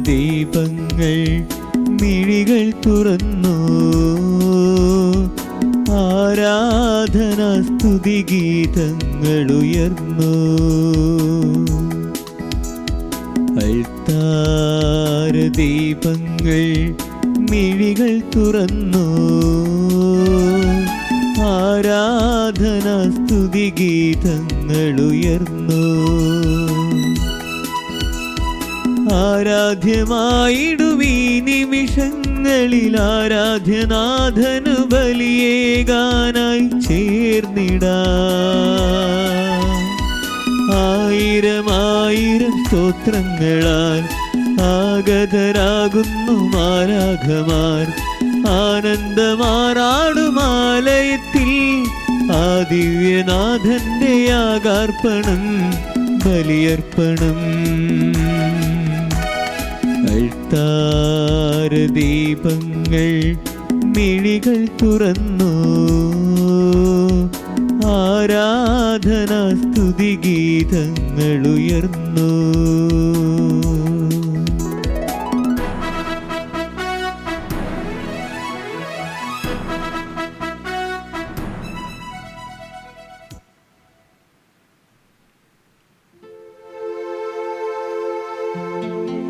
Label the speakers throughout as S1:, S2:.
S1: ദീപങ്ങൾ മിഴികൾ തുറന്നു, ആരാധനാ സ്തുതി ഗീതങ്ങൾ ഉയർന്നു. അൾത്താര ദീപങ്ങൾ മിഴികൾ തുറന്നു, ആരാധനാ സ്തുതി ഗീതങ്ങൾ ഉയർന്നു. ആരാധ്യമായിടുവീ നിമിഷങ്ങളിൽ ആരാധ്യനാഥനു ബലിയേകാനായി ചേർന്നിടാം. ആയിരം ആയിരം സ്തോത്രങ്ങളാൽ ആഗതരാകുന്നു മാലാഖമാർ. ആനന്ദമാറാടുമാലയത്തിൽ ആ ദിവ്യനാഥന്റെ യാഗാർപ്പണം ബലിയർപ്പണം. അൾത്താര ദീപങ്ങൾ മിഴികൾ തുറന്നു, ആരാധനാ സ്തുതി ഗീതങ്ങൾ ഉയർന്നു.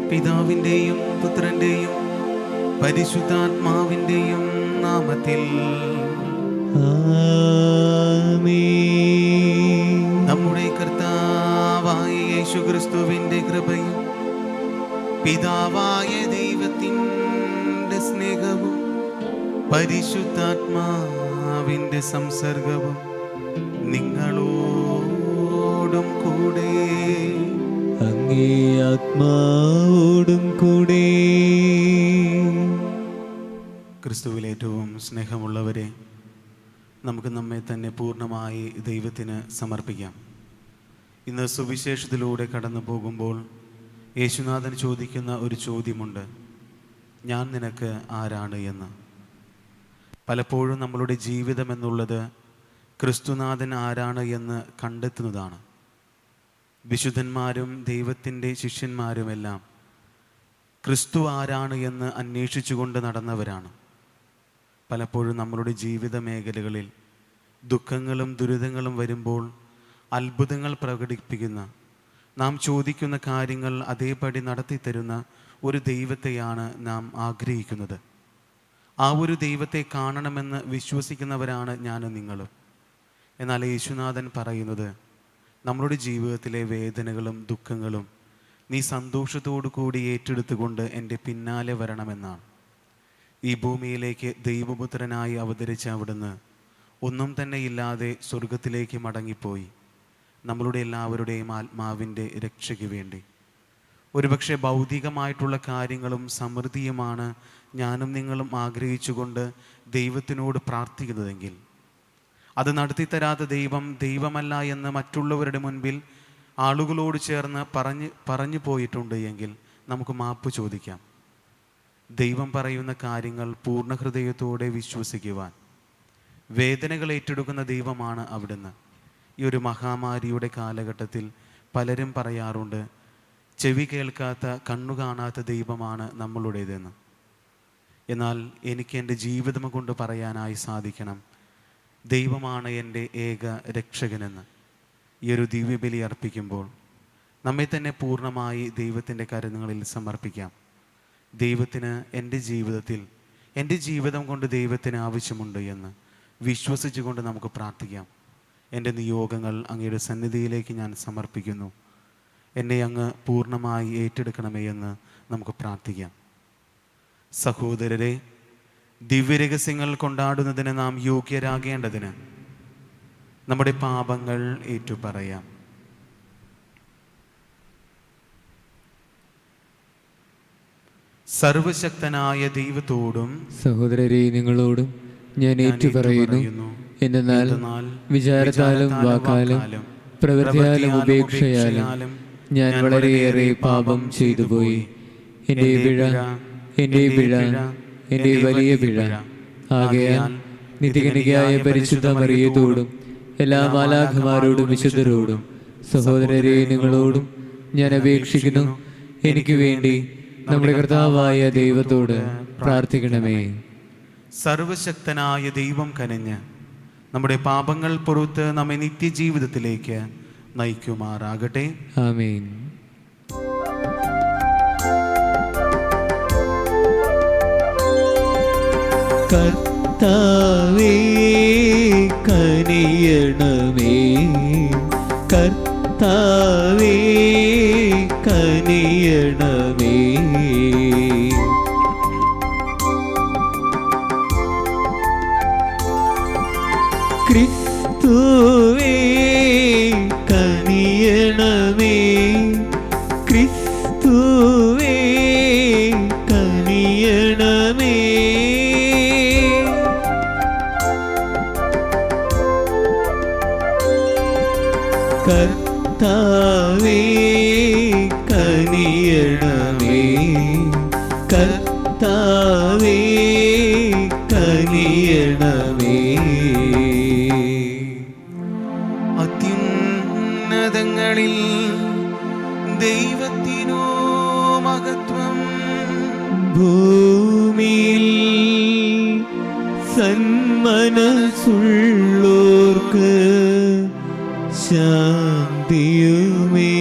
S2: പിതാവിന്റെയും പുത്രന്റെയും പരിശുദ്ധാത്മാവിന്റെയും നാമത്തിൽ
S1: ആമേൻ.
S2: നമ്മുടെ കർത്താവായ യേശുക്രിസ്തുവിന്റെ കൃപയും പിതാവായ ദൈവത്തിന്റെ സ്നേഹവും പരിശുദ്ധാത്മാവിന്റെ സംസർഗവും നിങ്ങളോടും കൂടെ
S1: അങ്ങേ ആത്മാവോടും കൂടെ.
S2: ക്രിസ്തുവിൽ ഏറ്റവും സ്നേഹമുള്ളവരെ, നമുക്ക് നമ്മെ തന്നെ പൂർണ്ണമായി ദൈവത്തിന് സമർപ്പിക്കാം. ഇന്ന് സുവിശേഷത്തിലൂടെ കടന്നു പോകുമ്പോൾ യേശുനാഥൻ ചോദിക്കുന്ന ഒരു ചോദ്യമുണ്ട്: ഞാൻ നിനക്ക് ആരാണ് എന്ന്. പലപ്പോഴും നമ്മളുടെ ജീവിതം എന്നുള്ളത് ക്രിസ്തുനാഥൻ ആരാണ് എന്ന് കണ്ടെത്തുന്നതാണ്. വിശുദ്ധന്മാരും ദൈവത്തിൻ്റെ ശിഷ്യന്മാരുമെല്ലാം ക്രിസ്തു ആരാണ് എന്ന് അന്വേഷിച്ചുകൊണ്ട് നടന്നവരാണ്. പലപ്പോഴും നമ്മളുടെ ജീവിത മേഖലകളിൽ ദുഃഖങ്ങളും ദുരിതങ്ങളും വരുമ്പോൾ അത്ഭുതങ്ങൾ പ്രകടിപ്പിക്കുന്ന, നാം ചോദിക്കുന്ന കാര്യങ്ങൾ അതേപടി നടത്തിത്തരുന്ന ഒരു ദൈവത്തെയാണ് നാം ആഗ്രഹിക്കുന്നത്. ആ ഒരു ദൈവത്തെ കാണണമെന്ന് വിശ്വസിക്കുന്നവരാണ് ഞാനും നിങ്ങളും. എന്നാൽ യേശുനാഥൻ പറയുന്നത്, നമ്മളുടെ ജീവിതത്തിലെ വേദനകളും ദുഃഖങ്ങളും നീ സന്തോഷത്തോടു കൂടി ഏറ്റെടുത്തുകൊണ്ട് എൻ്റെ പിന്നാലെ വരണമെന്നാണ്. ഈ ഭൂമിയിലേക്ക് ദൈവപുത്രനായി അവതരിച്ച അവിടുന്ന് ഒന്നും തന്നെ ഇല്ലാതെ സ്വർഗത്തിലേക്ക് മടങ്ങിപ്പോയി നമ്മളുടെ എല്ലാവരുടെയും ആത്മാവിൻ്റെ രക്ഷയ്ക്ക് വേണ്ടി. ഒരുപക്ഷെ ഭൗതികമായിട്ടുള്ള കാര്യങ്ങളും സമൃദ്ധിയുമാണ് ഞാനും നിങ്ങളും ആഗ്രഹിച്ചുകൊണ്ട് ദൈവത്തിനോട് പ്രാർത്ഥിക്കുന്നതെങ്കിൽ, അത് നടത്തിത്തരാത്ത ദൈവം ദൈവമല്ല എന്ന് മറ്റുള്ളവരുടെ മുൻപിൽ ആളുകളോട് ചേർന്ന് പറഞ്ഞു പോയിട്ടുണ്ട് എങ്കിൽ നമുക്ക് മാപ്പ് ചോദിക്കാം. ദൈവം പറയുന്ന കാര്യങ്ങൾ പൂർണ്ണ ഹൃദയത്തോടെ വിശ്വസിക്കുവാൻ വേദനകൾ ഏറ്റെടുക്കുന്ന ദൈവമാണ് അവിടുന്ന്. ഈ ഒരു മഹാമാരിയുടെ കാലഘട്ടത്തിൽ പലരും പറയാറുണ്ട്, ചെവി കേൾക്കാത്ത കണ്ണു കാണാത്ത ദൈവമാണ് നമ്മളുടേതെന്ന്. എന്നാൽ എനിക്ക് എൻ്റെ ജീവിതം കൊണ്ട് പറയാനായി സാധിക്കണം, ദൈവമാണ് എൻ്റെ ഏക രക്ഷകനെന്ന്. ഈ ഒരു ദിവ്യബലി അർപ്പിക്കുമ്പോൾ നമ്മെ തന്നെ പൂർണ്ണമായി ദൈവത്തിൻ്റെ കരങ്ങളിൽ സമർപ്പിക്കാം. ദൈവത്തിന് എൻ്റെ ജീവിതത്തിൽ, എൻ്റെ ജീവിതം കൊണ്ട് ദൈവത്തിന് ആവശ്യമുണ്ട് എന്ന് വിശ്വസിച്ചുകൊണ്ട് നമുക്ക് പ്രാർത്ഥിക്കാം. എൻ്റെ നിയോഗങ്ങൾ അങ്ങയുടെ സന്നിധിയിലേക്ക് ഞാൻ സമർപ്പിക്കുന്നു, എന്നെ അങ്ങ് പൂർണ്ണമായി ഏറ്റെടുക്കണമേ എന്ന് നമുക്ക് പ്രാർത്ഥിക്കാം. സഹോദരരെ, ദിവ്യരഹസ്യങ്ങൾ കൊണ്ടാടുന്നതിന് നാം യോഗ്യരാകേണ്ടതിന് നമ്മുടെ പാപങ്ങൾ ഏറ്റുപറയാം. സർവശക്തനായ ദൈവത്തോടും
S1: സഹോദരരെ നിങ്ങളോടും ഞാൻ ഏറ്റുപറയുന്നു, എന്നാൽ വിചാരത്താലും വാക്കാലും പ്രവൃത്തിയാലും ഉപേക്ഷയാലും ഞാൻ വളരെയേറെ പാപം ചെയ്തുപോയി. എൻ്റെ പിഴ, എൻ്റെ പിഴ, എൻ്റെ വലിയ പിഴ. ആകയാൽ നിത്യകന്യകയായ പരിശുദ്ധ മറിയത്തോടും എല്ലാ മാലാഖമാരോടും വിശുദ്ധരോടും സഹോദരരെ നിങ്ങളോടും ഞാൻ അപേക്ഷിക്കുന്നു, എനിക്ക് വേണ്ടി നമ്മുടെ കർത്താവായ ദൈവത്തോട് പ്രാർത്ഥിക്കണമേ.
S2: സർവശക്തനായ ദൈവം കനിഞ്ഞ് നമ്മുടെ പാപങ്ങൾ പുറത്ത് നമ്മെ നിത്യജീവിതത്തിലേക്ക് നയിക്കുമാറാകട്ടെ.
S1: ആമേൻ. കർത്താവേ കനിയണമേ, കർത്താവേ കനിയണമേ. ക്രിസ്തുവേ കനിയണമേ, ക്രിസ്തുവേ കനിയണമേ. കർത്താവേ കനിയണമേ, കർത്താവേ കനിയണമേ.
S2: അത്യുന്നതങ്ങളിൽ ദൈവത്തിനു മഹത്വം,
S1: ഭൂമിയിൽ സന്മനസ്സുള്ളോർക്ക് ശാന്തിയുമേ.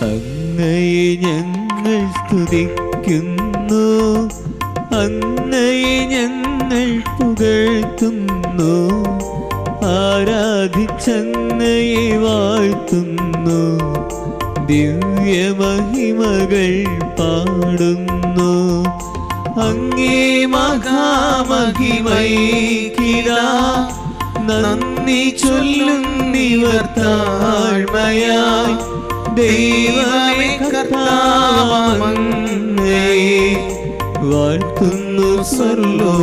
S1: അങ്ങയെ ഞങ്ങൾ സ്തുതിക്കുന്നു, അങ്ങയെ ഞങ്ങൾ പുകഴ്ത്തുന്നു, ആരാധിച്ചങ്ങയെ വാഴ്ത്തുന്നു, ദിവ്യമഹിമകൾ പാടുന്നു. അങ്ങേ മഹാമഹിമൈക്കിതാ നന്ദി ചൊല്ലുന്നിവർ താഴ്മയായി. ദൈവമേ കർത്താവങ്ങയെ വാഴ്ത്തുന്നു സ്വർലോകരാജനേ.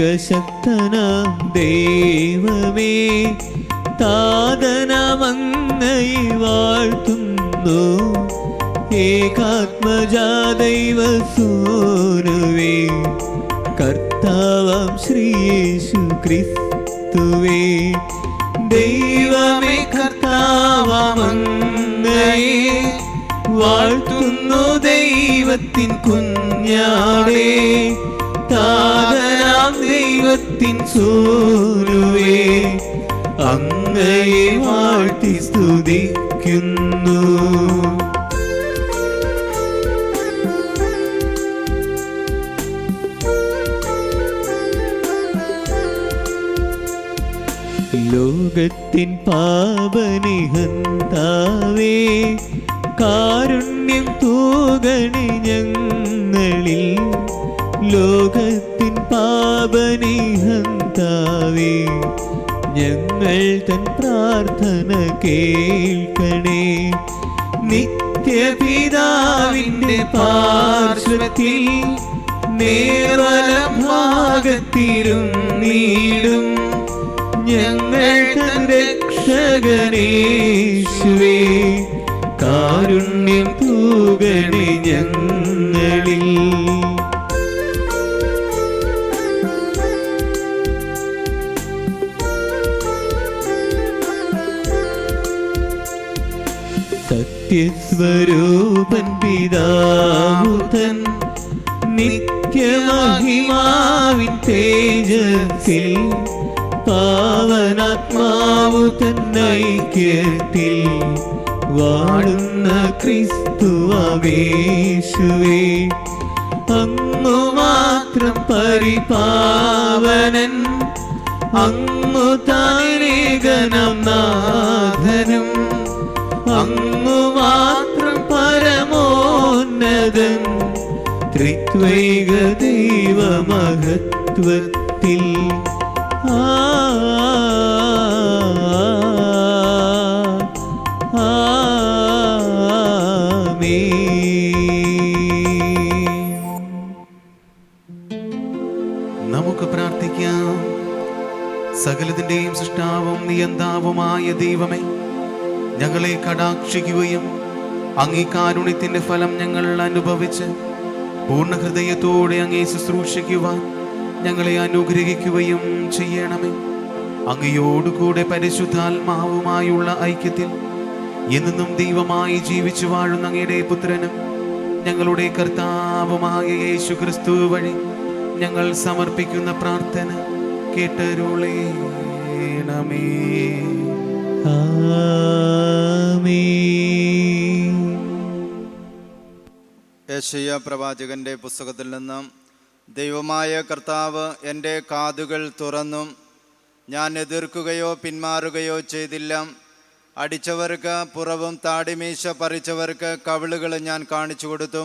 S1: സർവൈകശക്തനാം ദൈവമേ, താതനമങ്ങയെ വാഴ്ത്തുന്നു, ഏകാത്മജാദൈവസൂനുവേ, കർത്താവാം ശ്രീയേശു ക്രിസ്തുവേ. ദൈവമേ കർത്താവങ്ങയെ വാഴ്ത്തുന്നു, ദൈവത്തിൻ കുഞ്ഞാടേ, താതനാം ദൈവത്തിൻ സൂനുവേ, അങ്ങയെ വാഴ്ത്തി സ്തുതിക്കുന്നു. ലോകത്തിൻ പാപനിഹന്താവേ, കാരുണ്യം തൂകണി ഞങ്ങളിൽ. ലോകത്തിൻ പാപനിഹന്താവേ, ഞങ്ങൾ തൻ പ്രാർത്ഥന കേൾക്കണേ. നിത്യപിതാവിന്റെ പാർശ്വത്തിൽ നേർവലഭാഗത്തിരുന്നീടും ഞങ്ങൾ തൻ രക്ഷകനേശുവേ, കാരുണ്യം തൂകണേ ഞങ്ങളിൽ. സത്യസ്വരൂപൻ പിതാവുതൻ നിത്യമഹിമാവിൻ തേജസ്സിൽ, പാവനാത്മാവു തന്നൈക്യത്തിൽ വാഴുന്ന ക്രിസ്തുവേശുവേ, അങ്ങു മാത്രം പരിപാവനൻ, അങ്ങു താനേകനം നാഥനും, അങ്ങു മാത്രം പരമോന്നതൻ, ത്രിത്വൈക ദൈവമഹത്വത്തിൽ.
S2: നമുക്ക് പ്രാർത്ഥിക്കാം. സകലത്തിന്റെയും സൃഷ്ടാവും നിയന്താവുമായ ദൈവമേ, ഞങ്ങളെ കടാക്ഷിക്കുകയും അങ്ങേ കാരുണ്യത്തിന്റെ ഫലം ഞങ്ങൾ അനുഭവിച്ച് പൂർണ്ണ ഹൃദയത്തോടെ അങ്ങേ ശുശ്രൂഷിക്കുവാൻ ഞങ്ങളെ അനുഗ്രഹിക്കുകയും ചെയ്യണമേ. അങ്ങയോടുകൂടെ പരിശുദ്ധാത്മാവുമായുള്ള ഐക്യത്തിൽ എന്നും ദൈവമായി ജീവിച്ചു വാഴുന്ന അങ്ങയുടെ പുത്രനും ഞങ്ങളുടെ കർത്താവുമായ യേശു ക്രിസ്തു വഴി ഞങ്ങൾ സമർപ്പിക്കുന്ന പ്രാർത്ഥന കേട്ടരുളേണമേ.
S1: ആമേൻ.
S3: യെശയ്യാ പ്രവാചകന്റെ പുസ്തകത്തിൽ നിന്നും, ദൈവമായ കർത്താവ് എൻ്റെ കാതുകൾ തുറന്നും ഞാൻ എതിർക്കുകയോ പിന്മാറുകയോ ചെയ്തില്ല. അടിച്ചവർക്ക് പുറവും താടിമീശ പറിച്ചവർക്ക് കവിളുകൾ ഞാൻ കാണിച്ചു കൊടുത്തു.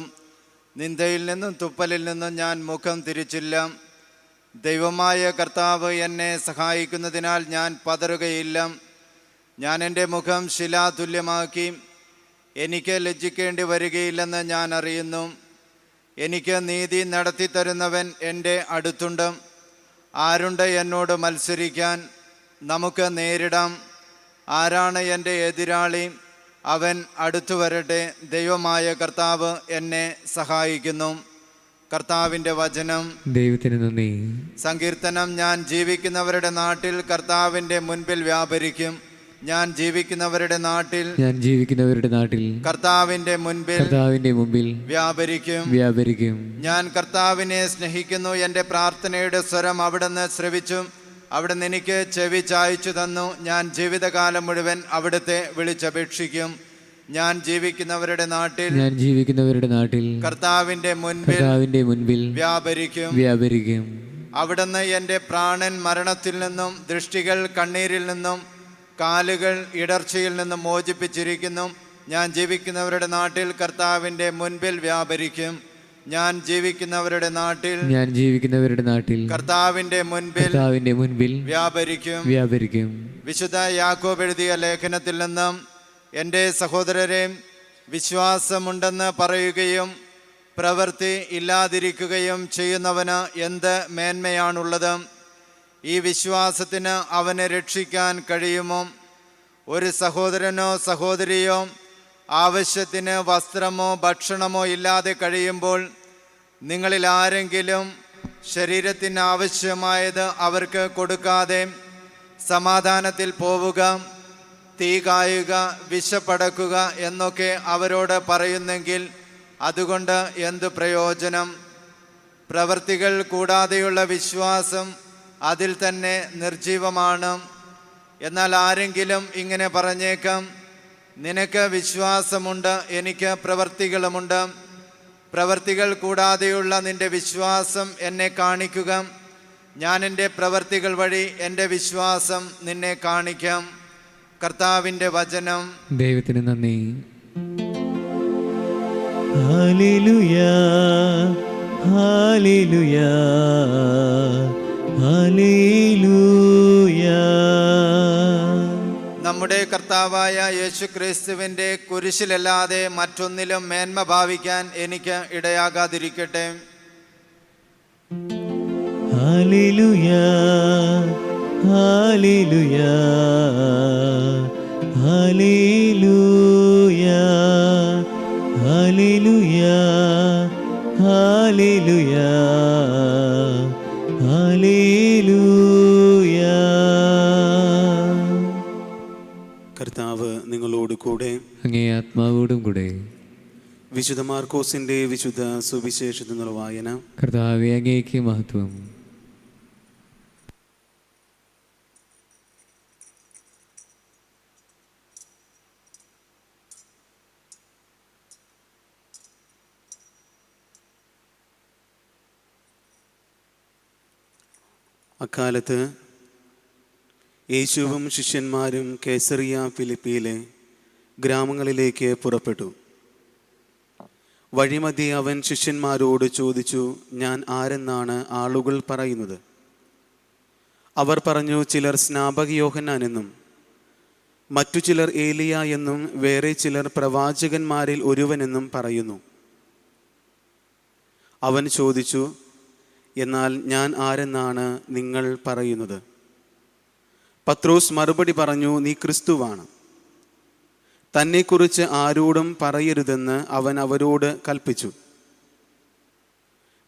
S3: നിന്ദയിൽ നിന്നും തുപ്പലിൽ നിന്നും ഞാൻ മുഖം തിരിച്ചില്ല. ദൈവമായ കർത്താവ് എന്നെ സഹായിക്കുന്നതിനാൽ ഞാൻ പതറുകയില്ല. ഞാൻ എൻ്റെ മുഖം ശിലാതുല്യമാക്കി. എനിക്ക് ലജ്ജിക്കേണ്ടി വരികയില്ലെന്ന് ഞാൻ അറിയുന്നു. എനിക്ക് നീതി നടത്തിത്തരുന്നവൻ എൻ്റെ അടുത്തുണ്ട്. ആരുണ്ട് എന്നോട് മത്സരിക്കാൻ? നമുക്ക് നേരിടാം. ആരാണ് എൻ്റെ എതിരാളി? അവൻ അടുത്തു വരട്ടെ. ദൈവമായ കർത്താവ് എന്നെ സഹായിക്കുന്നു. കർത്താവിൻ്റെ വചനം.
S1: ദൈവത്തിന് നന്ദി.
S3: സങ്കീർത്തനം. ഞാൻ ജീവിക്കുന്നവരുടെ നാട്ടിൽ കർത്താവിൻ്റെ മുൻപിൽ വ്യാപരിക്കും. ഞാൻ ജീവിക്കുന്നവരുടെ നാട്ടിൽ കർത്താവിൻ്റെ മുൻപിൽ വ്യാപരിക്കും. ഞാൻ കർത്താവിനെ സ്നേഹിക്കുന്നു. എൻ്റെ പ്രാർത്ഥനയുടെ സ്വരം അവിടുന്ന് ശ്രവിച്ചു. അവിടുന്ന് എനിക്ക് ചെവി ചായ്ച്ചു തന്നു. ഞാൻ ജീവിതകാലം മുഴുവൻ അവിടുത്തെ വിളിച്ചപേക്ഷിക്കും. ഞാൻ ജീവിക്കുന്നവരുടെ നാട്ടിൽ കർത്താവിന്റെ മുൻപിൽ വ്യാപരിക്കും. അവിടുന്ന് എൻ്റെ പ്രാണൻ മരണത്തിൽ നിന്നും ദൃഷ്ടികൾ കണ്ണീരിൽ നിന്നും കാലുകൾ ഇടർച്ചയിൽ നിന്നും മോചിപ്പിച്ചിരിക്കുന്നു. ഞാൻ ജീവിക്കുന്നവരുടെ നാട്ടിൽ കർത്താവിന്റെ മുൻപിൽ വ്യാപരിക്കും. ഞാൻ ജീവിക്കുന്നവരുടെ നാട്ടിൽ കർത്താവിന്റെ മുൻപിൽ വ്യാപരിക്കും. വിശുദ്ധ യാക്കോബ് എഴുതിയ ലേഖനത്തിൽ നിന്നും, എൻ്റെ സഹോദരരെ, വിശ്വാസമുണ്ടെന്ന് പറയുകയും പ്രവൃത്തി ഇല്ലാതിരിക്കുകയും ചെയ്യുന്നവന് എന്ത് മേന്മയാണുള്ളത്? ഈ വിശ്വാസത്തിന് അവനെ രക്ഷിക്കാൻ കഴിയുമോ? ഒരു സഹോദരനോ സഹോദരിയോ ആവശ്യത്തിന് വസ്ത്രമോ ഭക്ഷണമോ ഇല്ലാതെ കഴിയുമ്പോൾ നിങ്ങളിൽ ആരെങ്കിലും ശരീരത്തിന് ആവശ്യമായത് അവർക്ക് കൊടുക്കാതെ സമാധാനത്തിൽ പോവുക, തീ കായുക, വിശപ്പടക്കുക എന്നൊക്കെ അവരോട് പറയുന്നെങ്കിൽ അതുകൊണ്ട് എന്തു പ്രയോജനം? പ്രവൃത്തികൾ കൂടാതെയുള്ള വിശ്വാസം അതിൽ തന്നെ നിർജീവമാണ്. എന്നാൽ ആരെങ്കിലും ഇങ്ങനെ പറഞ്ഞേക്കാം, നിനക്ക് വിശ്വാസമുണ്ട്, എനിക്ക് പ്രവൃത്തികളുമുണ്ട്. പ്രവൃത്തികൾ കൂടാതെയുള്ള നിന്റെ വിശ്വാസം എന്നെ കാണിക്കുക. ഞാൻ എൻ്റെ പ്രവൃത്തികൾ വഴി എൻ്റെ വിശ്വാസം നിന്നെ കാണിക്കാം. കർത്താവിൻ്റെ വചനം.
S1: ദൈവത്തിന് നന്ദി. ഹല്ലേലൂയാ, ഹല്ലേലൂയാ, ഹല്ലേലൂയാ.
S3: നമ്മുടെ കർത്താവായ യേശു ക്രിസ്തുവിൻ്റെ കുരിശിലല്ലാതെ മറ്റൊന്നിലും മേന്മ ഭാവിക്കാൻ എനിക്ക് ഇടയാകാതിരിക്കട്ടെ.
S1: ഹല്ലേലൂയാ, ഹല്ലേലൂയാ, ഹല്ലേലൂയാ, ഹല്ലേലൂയാ, ഹല്ലേലൂയാ, ഹല്ലേലൂയാ.
S2: കർത്താവ് നിങ്ങളോട് കൂടെ,
S1: അങ്ങേ ആത്മാവോടും കൂടെ.
S2: വിശുദ്ധ മാർക്കോസിന്റെ വിശുദ്ധ സുവിശേഷത്തിൽ നിന്നുള്ള വായന.
S1: കർത്താവേ, അങ്ങേക്ക് മഹത്വം.
S2: അക്കാലത്ത് യേശുവും ശിഷ്യന്മാരും കേസറിയ ഫിലിപ്പിയിലെ ഗ്രാമങ്ങളിലേക്ക് പുറപ്പെട്ടു. വഴിമധ്യേ അവൻ ശിഷ്യന്മാരോട് ചോദിച്ചു, ഞാൻ ആരെന്നാണ് ആളുകൾ പറയുന്നത്? അവർ പറഞ്ഞു, ചിലർ സ്നാപക യോഹന്നാൻ എന്നും മറ്റു ചിലർ ഏലിയ എന്നും വേറെ ചിലർ പ്രവാചകന്മാരിൽ ഒരുവനെന്നും പറയുന്നു. അവൻ ചോദിച്ചു, എന്നാൽ ഞാൻ ആരെന്നാണ് നിങ്ങൾ പറയുന്നത്? പത്രോസ് മറുപടി പറഞ്ഞു, നീ ക്രിസ്തുവാണ്. തന്നെക്കുറിച്ച് ആരോടും പറയരുതെന്ന് അവൻ അവരോട് കൽപ്പിച്ചു.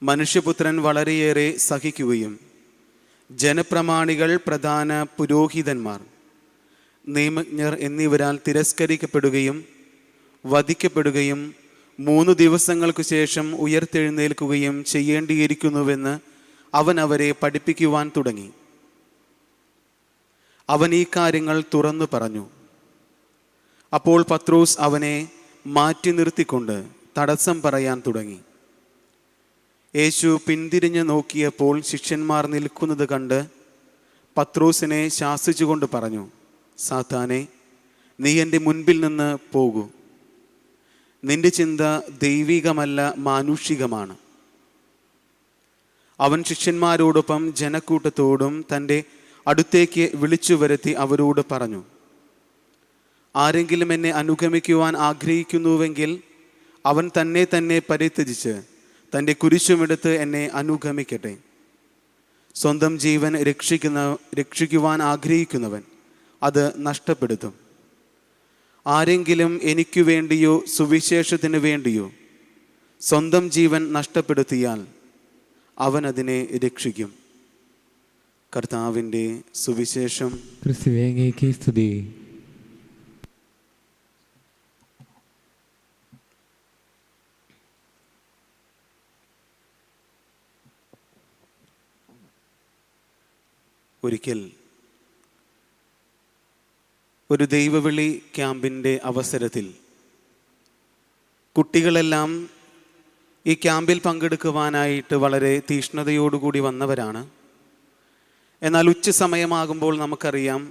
S2: മനുഷ്യപുത്രൻ വളരെയേറെ സഹിക്കുകയും ജനപ്രമാണികൾ, പ്രധാന പുരോഹിതന്മാർ, നിയമജ്ഞർ എന്നിവരാൽ തിരസ്കരിക്കപ്പെടുകയും വധിക്കപ്പെടുകയും 3 ദിവസങ്ങൾക്കു ശേഷം ഉയർത്തെഴുന്നേൽക്കുകയും ചെയ്യേണ്ടിയിരിക്കുന്നുവെന്ന് അവൻ അവരെ പഠിപ്പിക്കുവാൻ തുടങ്ങി. അവൻ ഈ കാര്യങ്ങൾ തുറന്നു പറഞ്ഞു. അപ്പോൾ പത്രോസ് അവനെ മാറ്റി നിർത്തിക്കൊണ്ട് തടസ്സം പറയാൻ തുടങ്ങി. യേശു പിന്തിരിഞ്ഞ് നോക്കിയപ്പോൾ ശിഷ്യന്മാർ നിൽക്കുന്നത് കണ്ട് പത്രോസിനെ ശാസിച്ചുകൊണ്ട് പറഞ്ഞു, സാത്താനെ, നീ എൻ്റെ മുൻപിൽ നിന്ന് പോകൂ. നിന്റെ ചിന്ത ദൈവികമല്ല, മാനുഷികമാണ്. അവൻ ശിഷ്യന്മാരോടൊപ്പം ജനക്കൂട്ടത്തോടും തൻ്റെ അടുത്തേക്ക് വിളിച്ചു വരുത്തി അവരോട് പറഞ്ഞു, ആരെങ്കിലും എന്നെ അനുഗമിക്കുവാൻ ആഗ്രഹിക്കുന്നുവെങ്കിൽ അവൻ തന്നെ പരിത്യജിച്ച് തൻ്റെ കുരിശുമെടുത്ത് എന്നെ അനുഗമിക്കട്ടെ. സ്വന്തം ജീവൻ രക്ഷിക്കുവാൻ ആഗ്രഹിക്കുന്നവൻ അത് നഷ്ടപ്പെടുത്തും. ആരെങ്കിലും എനിക്കു വേണ്ടിയോ സുവിശേഷത്തിനു വേണ്ടിയോ സ്വന്തം ജീവൻ നഷ്ടപ്പെടുത്തിയാൽ അവൻ അതിനെ രക്ഷിക്കും. കർത്താവിൻ്റെ സുവിശേഷം.
S1: ക്രിസ്തുവേ, അങ്ങേക്ക് സ്തുതി.
S2: ഒരിക്കൽ ഒരു ദൈവവിളി ക്യാമ്പിൻ്റെ അവസരത്തിൽ കുട്ടികളെല്ലാം ഈ ക്യാമ്പിൽ പങ്കെടുക്കുവാനായിട്ട് വളരെ തീഷ്ണതയോടുകൂടി വന്നവരാണ്. എന്നാൽ ഉച്ച സമയമാകുമ്പോൾ നമുക്കറിയാം,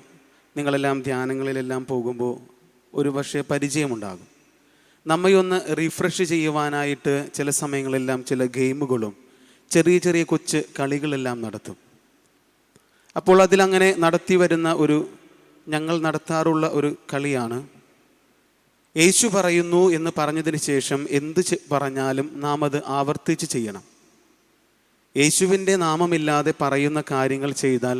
S2: നിങ്ങളെല്ലാം ധ്യാനങ്ങളിലെല്ലാം പോകുമ്പോൾ ഒരു പക്ഷേ പരിചയമുണ്ടാകും. നമ്മയൊന്ന് റിഫ്രഷ് ചെയ്യുവാനായിട്ട് ചില സമയങ്ങളെല്ലാം ചില ഗെയിമുകളും ചെറിയ ചെറിയ കൊച്ചു കളികളെല്ലാം നടത്തും. അപ്പോൾ അതിലങ്ങനെ നടത്തി വരുന്ന ഞങ്ങൾ നടത്താറുള്ള ഒരു കളിയാണ്, യേശു പറയുന്നു എന്ന് പറഞ്ഞതിന് ശേഷം എന്ത് പറഞ്ഞാലും നാം അത് ആവർത്തിച്ച് ചെയ്യണം. യേശുവിൻ്റെ നാമമില്ലാതെ പറയുന്ന കാര്യങ്ങൾ ചെയ്താൽ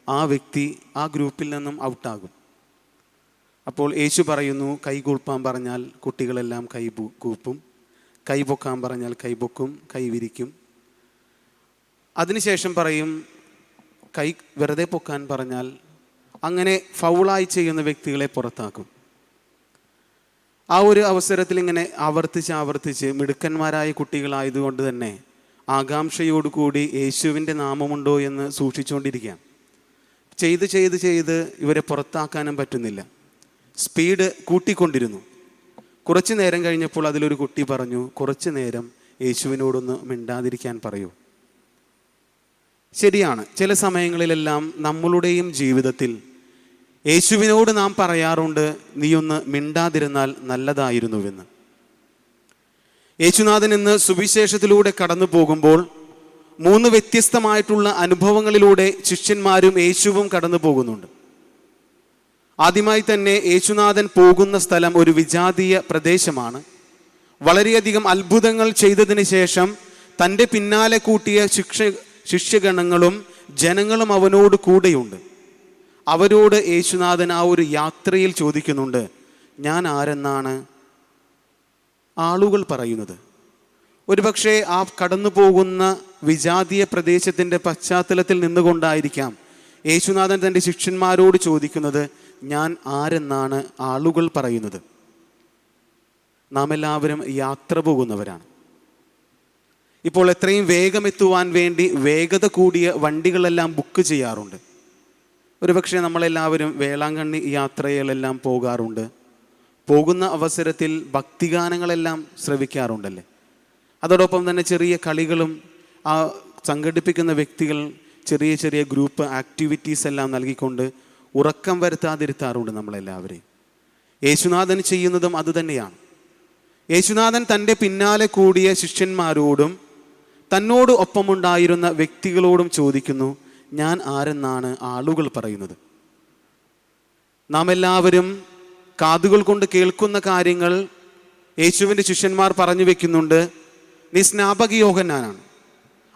S2: ആ വ്യക്തി ആ ഗ്രൂപ്പിൽ നിന്നും ഔട്ടാകും. അപ്പോൾ യേശു പറയുന്നു, കൈകൂപ്പാൻ പറഞ്ഞാൽ കുട്ടികളെല്ലാം കൂപ്പും, കൈപൊക്കാൻ പറഞ്ഞാൽ കൈപൊക്കും, കൈവിരിക്കും. അതിനുശേഷം പറയും, കൈ വെറുതെ പൊക്കാൻ പറഞ്ഞാൽ അങ്ങനെ ഫൗളായി ചെയ്യുന്ന വ്യക്തികളെ പുറത്താക്കും. ആ ഒരു അവസരത്തിൽ ഇങ്ങനെ ആവർത്തിച്ച് മിടുക്കന്മാരായ കുട്ടികളായതുകൊണ്ട് തന്നെ ആകാംക്ഷയോടുകൂടി യേശുവിൻ്റെ നാമമുണ്ടോ എന്ന് സൂക്ഷിച്ചുകൊണ്ടിരിക്കുകയാണ്. ചെയ്ത് ഇവരെ പുറത്താക്കാനും പറ്റുന്നില്ല. സ്പീഡ് കൂട്ടിക്കൊണ്ടിരുന്നു. കുറച്ചു നേരം കഴിഞ്ഞപ്പോൾ അതിലൊരു കുട്ടി പറഞ്ഞു, കുറച്ചു നേരം യേശുവിനോടൊന്ന് മിണ്ടാതിരിക്കാൻ പറയൂ. ശരിയാണ്, ചില സമയങ്ങളിലെല്ലാം നമ്മളുടെയും ജീവിതത്തിൽ യേശുവിനോട് നാം പറയാറുണ്ട്, നീയൊന്ന് മിണ്ടാതിരുന്നാൽ നല്ലതായിരുന്നുവെന്ന്. യേശുനാഥൻ ഇന്ന് സുവിശേഷത്തിലൂടെ കടന്നു പോകുമ്പോൾ 3 വ്യത്യസ്തമായിട്ടുള്ള അനുഭവങ്ങളിലൂടെ ശിഷ്യന്മാരും യേശുവും കടന്നു പോകുന്നുണ്ട്. ആദ്യമായി തന്നെ യേശുനാഥൻ പോകുന്ന സ്ഥലം ഒരു വിജാതീയ പ്രദേശമാണ്. വളരെയധികം അത്ഭുതങ്ങൾ ചെയ്തതിന് ശേഷം തൻ്റെ പിന്നാലെ കൂട്ടിയ ശിഷ്യഗണങ്ങളും ജനങ്ങളും അവനോട് കൂടെയുണ്ട്. അവരോട് യേശുനാഥൻ ആ ഒരു യാത്രയിൽ ചോദിക്കുന്നുണ്ട്, ഞാൻ ആരെന്നാണ് ആളുകൾ പറയുന്നത്? ഒരുപക്ഷെ ആ കടന്നു പോകുന്ന വിജാതീയ പ്രദേശത്തിൻ്റെ പശ്ചാത്തലത്തിൽ നിന്നുകൊണ്ടായിരിക്കാം യേശുനാഥൻ തൻ്റെ ശിഷ്യന്മാരോട് ചോദിക്കുന്നത്, ഞാൻ ആരെന്നാണ് ആളുകൾ പറയുന്നത്? നാം എല്ലാവരും യാത്ര പോകുന്നവരാണ്. ഇപ്പോൾ എത്രയും വേഗം എത്തുവാൻ വേണ്ടി വേഗത കൂടിയ വണ്ടികളെല്ലാം ബുക്ക് ചെയ്യാറുണ്ട്. ഒരുപക്ഷെ നമ്മളെല്ലാവരും വേളാങ്കണ്ണി യാത്രകളെല്ലാം പോകാറുണ്ട്. പോകുന്ന അവസരത്തിൽ ഭക്തിഗാനങ്ങളെല്ലാം ശ്രവിക്കാറുണ്ടല്ലേ. അതോടൊപ്പം തന്നെ ചെറിയ കളികളും ആ സംഘടിപ്പിക്കുന്ന വ്യക്തികൾ ചെറിയ ചെറിയ ഗ്രൂപ്പ് ആക്ടിവിറ്റീസ് എല്ലാം നൽകിക്കൊണ്ട് ഉറക്കം വരുത്താതിരുത്താറുണ്ട് നമ്മളെല്ലാവരെയും. യേശുനാഥൻ ചെയ്യുന്നതും അതുതന്നെയാണ്. യേശുനാഥൻ തൻ്റെ പിന്നാലെ കൂടിയ ശിഷ്യന്മാരോടും തന്നോട് ഒപ്പമുണ്ടായിരുന്ന വ്യക്തികളോടും ചോദിക്കുന്നു, ഞാൻ ആരെന്നാണ് ആളുകൾ പറയുന്നത്? നാം എല്ലാവരും കാതുകൾ കൊണ്ട് കേൾക്കുന്ന കാര്യങ്ങൾ യേശുവിൻ്റെ ശിഷ്യന്മാർ പറഞ്ഞു വെക്കുന്നുണ്ട്, നീ സ്നാപക യോഹന്നാനാണ്.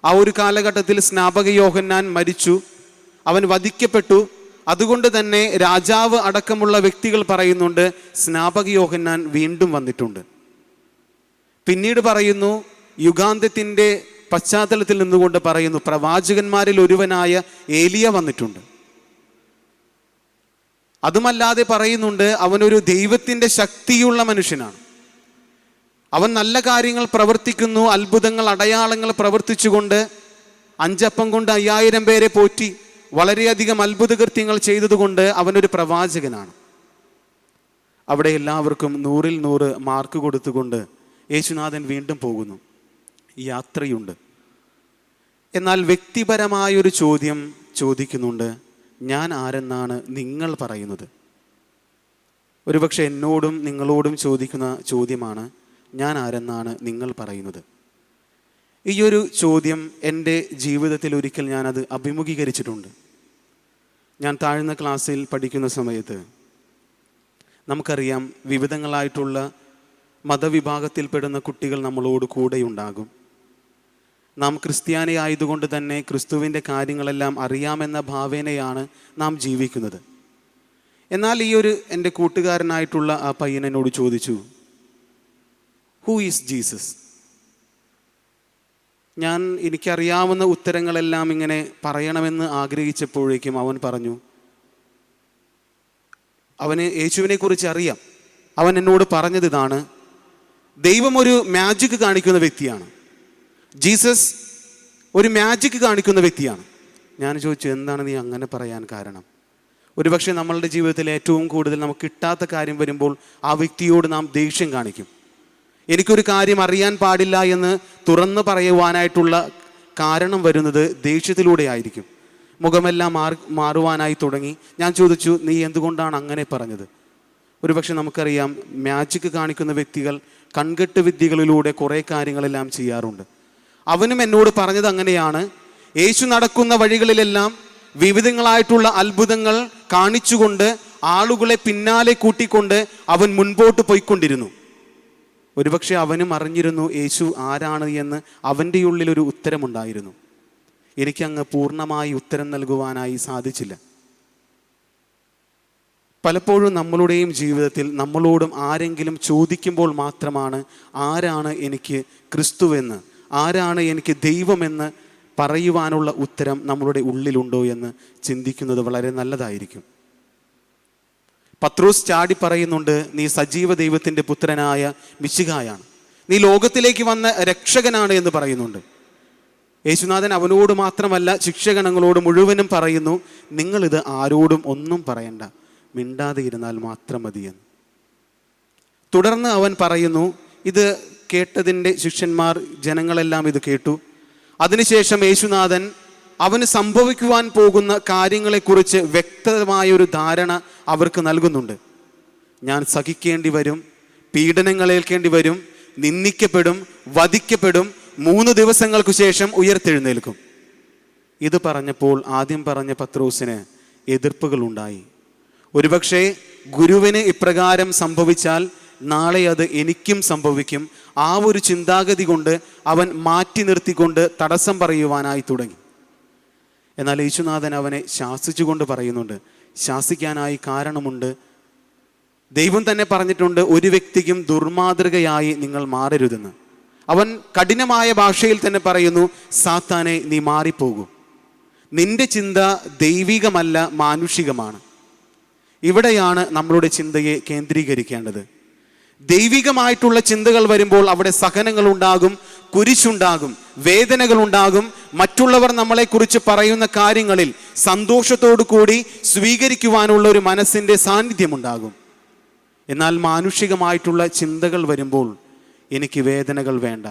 S2: ആ ഒരു കാലഘട്ടത്തിൽ സ്നാപക യോഹന്നാൻ മരിച്ചു, അവൻ വധിക്കപ്പെട്ടു, അതുകൊണ്ട് തന്നെ രാജാവ് അടക്കമുള്ള വ്യക്തികൾ പറയുന്നുണ്ട്, സ്നാപക യോഹന്നാൻ വീണ്ടും വന്നിട്ടുണ്ട്. പിന്നീട് പറയുന്നു, യുഗാന്ത്യത്തിൻ്റെ പശ്ചാത്തലത്തിൽ നിന്നുകൊണ്ട് പറയുന്നു, പ്രവാചകന്മാരിൽ ഒരുവനായ ഏലിയ വന്നിട്ടുണ്ട്. അതുമല്ലാതെ പറയുന്നുണ്ട്, അവനൊരു ദൈവത്തിൻ്റെ ശക്തിയുള്ള മനുഷ്യനാണ്. അവൻ നല്ല കാര്യങ്ങൾ പ്രവർത്തിക്കുന്നു, അത്ഭുതങ്ങൾ, അടയാളങ്ങൾ പ്രവർത്തിച്ചുകൊണ്ട് 5 അപ്പം കൊണ്ട് 5000 പേരെ പോറ്റി വളരെയധികം അത്ഭുത കൃത്യങ്ങൾ ചെയ്തതുകൊണ്ട് അവനൊരു പ്രവാചകനാണ്. അവിടെ എല്ലാവർക്കും 100-ൽ 100 മാർക്ക് കൊടുത്തുകൊണ്ട് യേശുനാഥൻ വീണ്ടും പോകുന്നു. യാത്രയുണ്ട്. എന്നാൽ വ്യക്തിപരമായൊരു ചോദ്യം ചോദിക്കുന്നുണ്ട്, ഞാൻ ആരെന്നാണ് നിങ്ങൾ പറയുന്നത്? ഒരുപക്ഷെ എന്നോടും നിങ്ങളോടും ചോദിക്കുന്ന ചോദ്യമാണ്, ഞാൻ ആരെന്നാണ് നിങ്ങൾ പറയുന്നത്? ഈ ഒരു ചോദ്യം എൻ്റെ ജീവിതത്തിൽ ഒരിക്കൽ ഞാനത് അഭിമുഖീകരിച്ചിട്ടുണ്ട്. ഞാൻ താഴ്ന്ന ക്ലാസ്സിൽ പഠിക്കുന്ന സമയത്ത് നമുക്കറിയാം, വിവിധങ്ങളായിട്ടുള്ള മതവിഭാഗത്തിൽപ്പെടുന്ന കുട്ടികൾ നമ്മളോട് കൂടെയുണ്ടാകും. നാം ക്രിസ്ത്യാനി ആയതുകൊണ്ട് തന്നെ ക്രിസ്തുവിൻ്റെ കാര്യങ്ങളെല്ലാം അറിയാമെന്ന ഭാവേനയാണ് നാം ജീവിക്കുന്നത്. എന്നാൽ ഈ ഒരു എൻ്റെ കൂട്ടുകാരനായിട്ടുള്ള ആ പയ്യൻ എന്നോട് ചോദിച്ചു, ഹൂ ഈസ് ജീസസ്? ഞാൻ എനിക്കറിയാവുന്ന ഉത്തരങ്ങളെല്ലാം ഇങ്ങനെ പറയണമെന്ന് ആഗ്രഹിച്ചപ്പോഴേക്കും അവൻ പറഞ്ഞു, അവന് യേശുവിനെ കുറിച്ച് അറിയാം. അവൻ എന്നോട് പറഞ്ഞത് ഇതാണ്, ദൈവം ഒരു മാജിക് കാണിക്കുന്ന വ്യക്തിയാണ്, ജീസസ് ഒരു മാജിക് കാണിക്കുന്ന വ്യക്തിയാണ്. ഞാൻ ചോദിച്ചു, എന്താണ് നീ അങ്ങനെ പറയാൻ കാരണം? ഒരുപക്ഷെ നമ്മളുടെ ജീവിതത്തിൽ ഏറ്റവും കൂടുതൽ നമുക്ക് കിട്ടാത്ത കാര്യം വരുമ്പോൾ ആ വ്യക്തിയോട് നാം ദേഷ്യം കാണിക്കും. എനിക്കൊരു കാര്യം അറിയാൻ പാടില്ല എന്ന് തുറന്ന് പറയുവാനായിട്ടുള്ള കാരണം വരുന്നത് ദേഷ്യത്തിലൂടെ ആയിരിക്കും. മുഖമെല്ലാം മാറുവാനായി തുടങ്ങി. ഞാൻ ചോദിച്ചു, നീ എന്തുകൊണ്ടാണ് അങ്ങനെ പറഞ്ഞത്? ഒരുപക്ഷെ നമുക്കറിയാം, മാജിക് കാണിക്കുന്ന വ്യക്തികൾ കൺകെട്ട് വിദ്യകളിലൂടെ കുറേ കാര്യങ്ങളെല്ലാം ചെയ്യാറുണ്ട്. അവനും എന്നോട് പറഞ്ഞത് അങ്ങനെയാണ്. യേശു നടക്കുന്ന വഴികളിലെല്ലാം വിവിധങ്ങളായിട്ടുള്ള അത്ഭുതങ്ങൾ കാണിച്ചുകൊണ്ട് ആളുകളെ പിന്നാലെ കൂട്ടിക്കൊണ്ട് അവൻ മുൻപോട്ട് പോയിക്കൊണ്ടിരുന്നു. ഒരുപക്ഷെ അവനും അറിഞ്ഞിരുന്നു യേശു ആരാണ് എന്ന്. അവൻ്റെ ഉള്ളിലൊരു ഉത്തരമുണ്ടായിരുന്നു. എനിക്കങ്ങ് പൂർണ്ണമായി ഉത്തരം നൽകുവാനായി സാധിച്ചില്ല. പലപ്പോഴും നമ്മളുടെയും ജീവിതത്തിൽ നമ്മളോടും ആരെങ്കിലും ചോദിക്കുമ്പോൾ മാത്രമാണ് ആരാണ് എനിക്ക് ക്രിസ്തുവെന്ന്, ആരാണ് എനിക്ക് ദൈവമെന്ന് പറയുവാനുള്ള ഉത്തരം നമ്മളുടെ ഉള്ളിലുണ്ടോ എന്ന് ചിന്തിക്കുന്നത് വളരെ നല്ലതായിരിക്കും. പത്രോസ് ചാടി പറയുന്നുണ്ട്, നീ സജീവ ദൈവത്തിൻ്റെ പുത്രനായ മിശിഹായാണ്, നീ ലോകത്തിലേക്ക് വന്ന രക്ഷകനാണ് എന്ന് പറയുന്നുണ്ട്. യേശുനാഥൻ അവനോട് മാത്രമല്ല ശിക്ഷകണങ്ങളോട് മുഴുവനും പറയുന്നു, നിങ്ങളിത് ആരോടും ഒന്നും പറയണ്ട, മിണ്ടാതെ ഇരുന്നാൽ മാത്രം മതിയെന്ന്. തുടർന്ന് അവൻ പറയുന്നു, ഇത് കേട്ടതിൻ്റെ ശിഷ്യന്മാർ ജനങ്ങളെല്ലാം ഇത് കേട്ടു. അതിനുശേഷം യേശുനാഥൻ അവന് സംഭവിക്കുവാൻ പോകുന്ന കാര്യങ്ങളെക്കുറിച്ച് വ്യക്തമായൊരു ധാരണ അവർക്ക് നൽകുന്നുണ്ട്. ഞാൻ സഹിക്കേണ്ടി വരും, പീഡനങ്ങളേൽക്കേണ്ടി വരും, നിന്ദിക്കപ്പെടും, വധിക്കപ്പെടും, 3 ദിവസങ്ങൾക്ക് ശേഷം ഉയർത്തെഴുന്നേൽക്കും. ഇത് പറഞ്ഞപ്പോൾ ആദ്യം പറഞ്ഞ പത്രോസിന് എതിർപ്പുകളുണ്ടായി. ഒരുപക്ഷെ ഗുരുവിന് ഇപ്രകാരം സംഭവിച്ചാൽ നാളെ അത് എനിക്കും സംഭവിക്കും. ആ ഒരു ചിന്താഗതി കൊണ്ട് അവൻ മാറ്റി നിർത്തിക്കൊണ്ട് തടസ്സം പറയുവാനായി തുടങ്ങി. എന്നാൽ യേശുനാഥൻ അവനെ ശാസിച്ചുകൊണ്ട് പറയുന്നുണ്ട്, ശാസിക്കാനായി കാരണമുണ്ട്. ദൈവം തന്നെ പറഞ്ഞിട്ടുണ്ട്, ഒരു വ്യക്തിക്കും ദുർമാതൃകയായി നിങ്ങൾ മാറരുതെന്ന്. അവൻ കഠിനമായ ഭാഷയിൽ തന്നെ പറയുന്നു, സാത്താനെ നീ മാറിപ്പോകൂ, നിന്റെ ചിന്ത ദൈവികമല്ല, മാനുഷികമാണ്. ഇവിടെയാണ് നമ്മളുടെ ചിന്തയെ കേന്ദ്രീകരിക്കേണ്ടത്. ദൈവികമായിട്ടുള്ള ചിന്തകൾ വരുമ്പോൾ അവിടെ സഹനങ്ങൾ ഉണ്ടാകും, കുരിശുണ്ടാകും, വേദനകൾ ഉണ്ടാകും. മറ്റുള്ളവർ നമ്മളെക്കുറിച്ച് പറയുന്ന കാര്യങ്ങളിൽ സന്തോഷത്തോടു കൂടി സ്വീകരിക്കുവാനുള്ള ഒരു മനസ്സിൻ്റെ സാന്നിധ്യമുണ്ടാകും. എന്നാൽ മാനുഷികമായിട്ടുള്ള ചിന്തകൾ വരുമ്പോൾ എനിക്ക് വേദനകൾ വേണ്ട,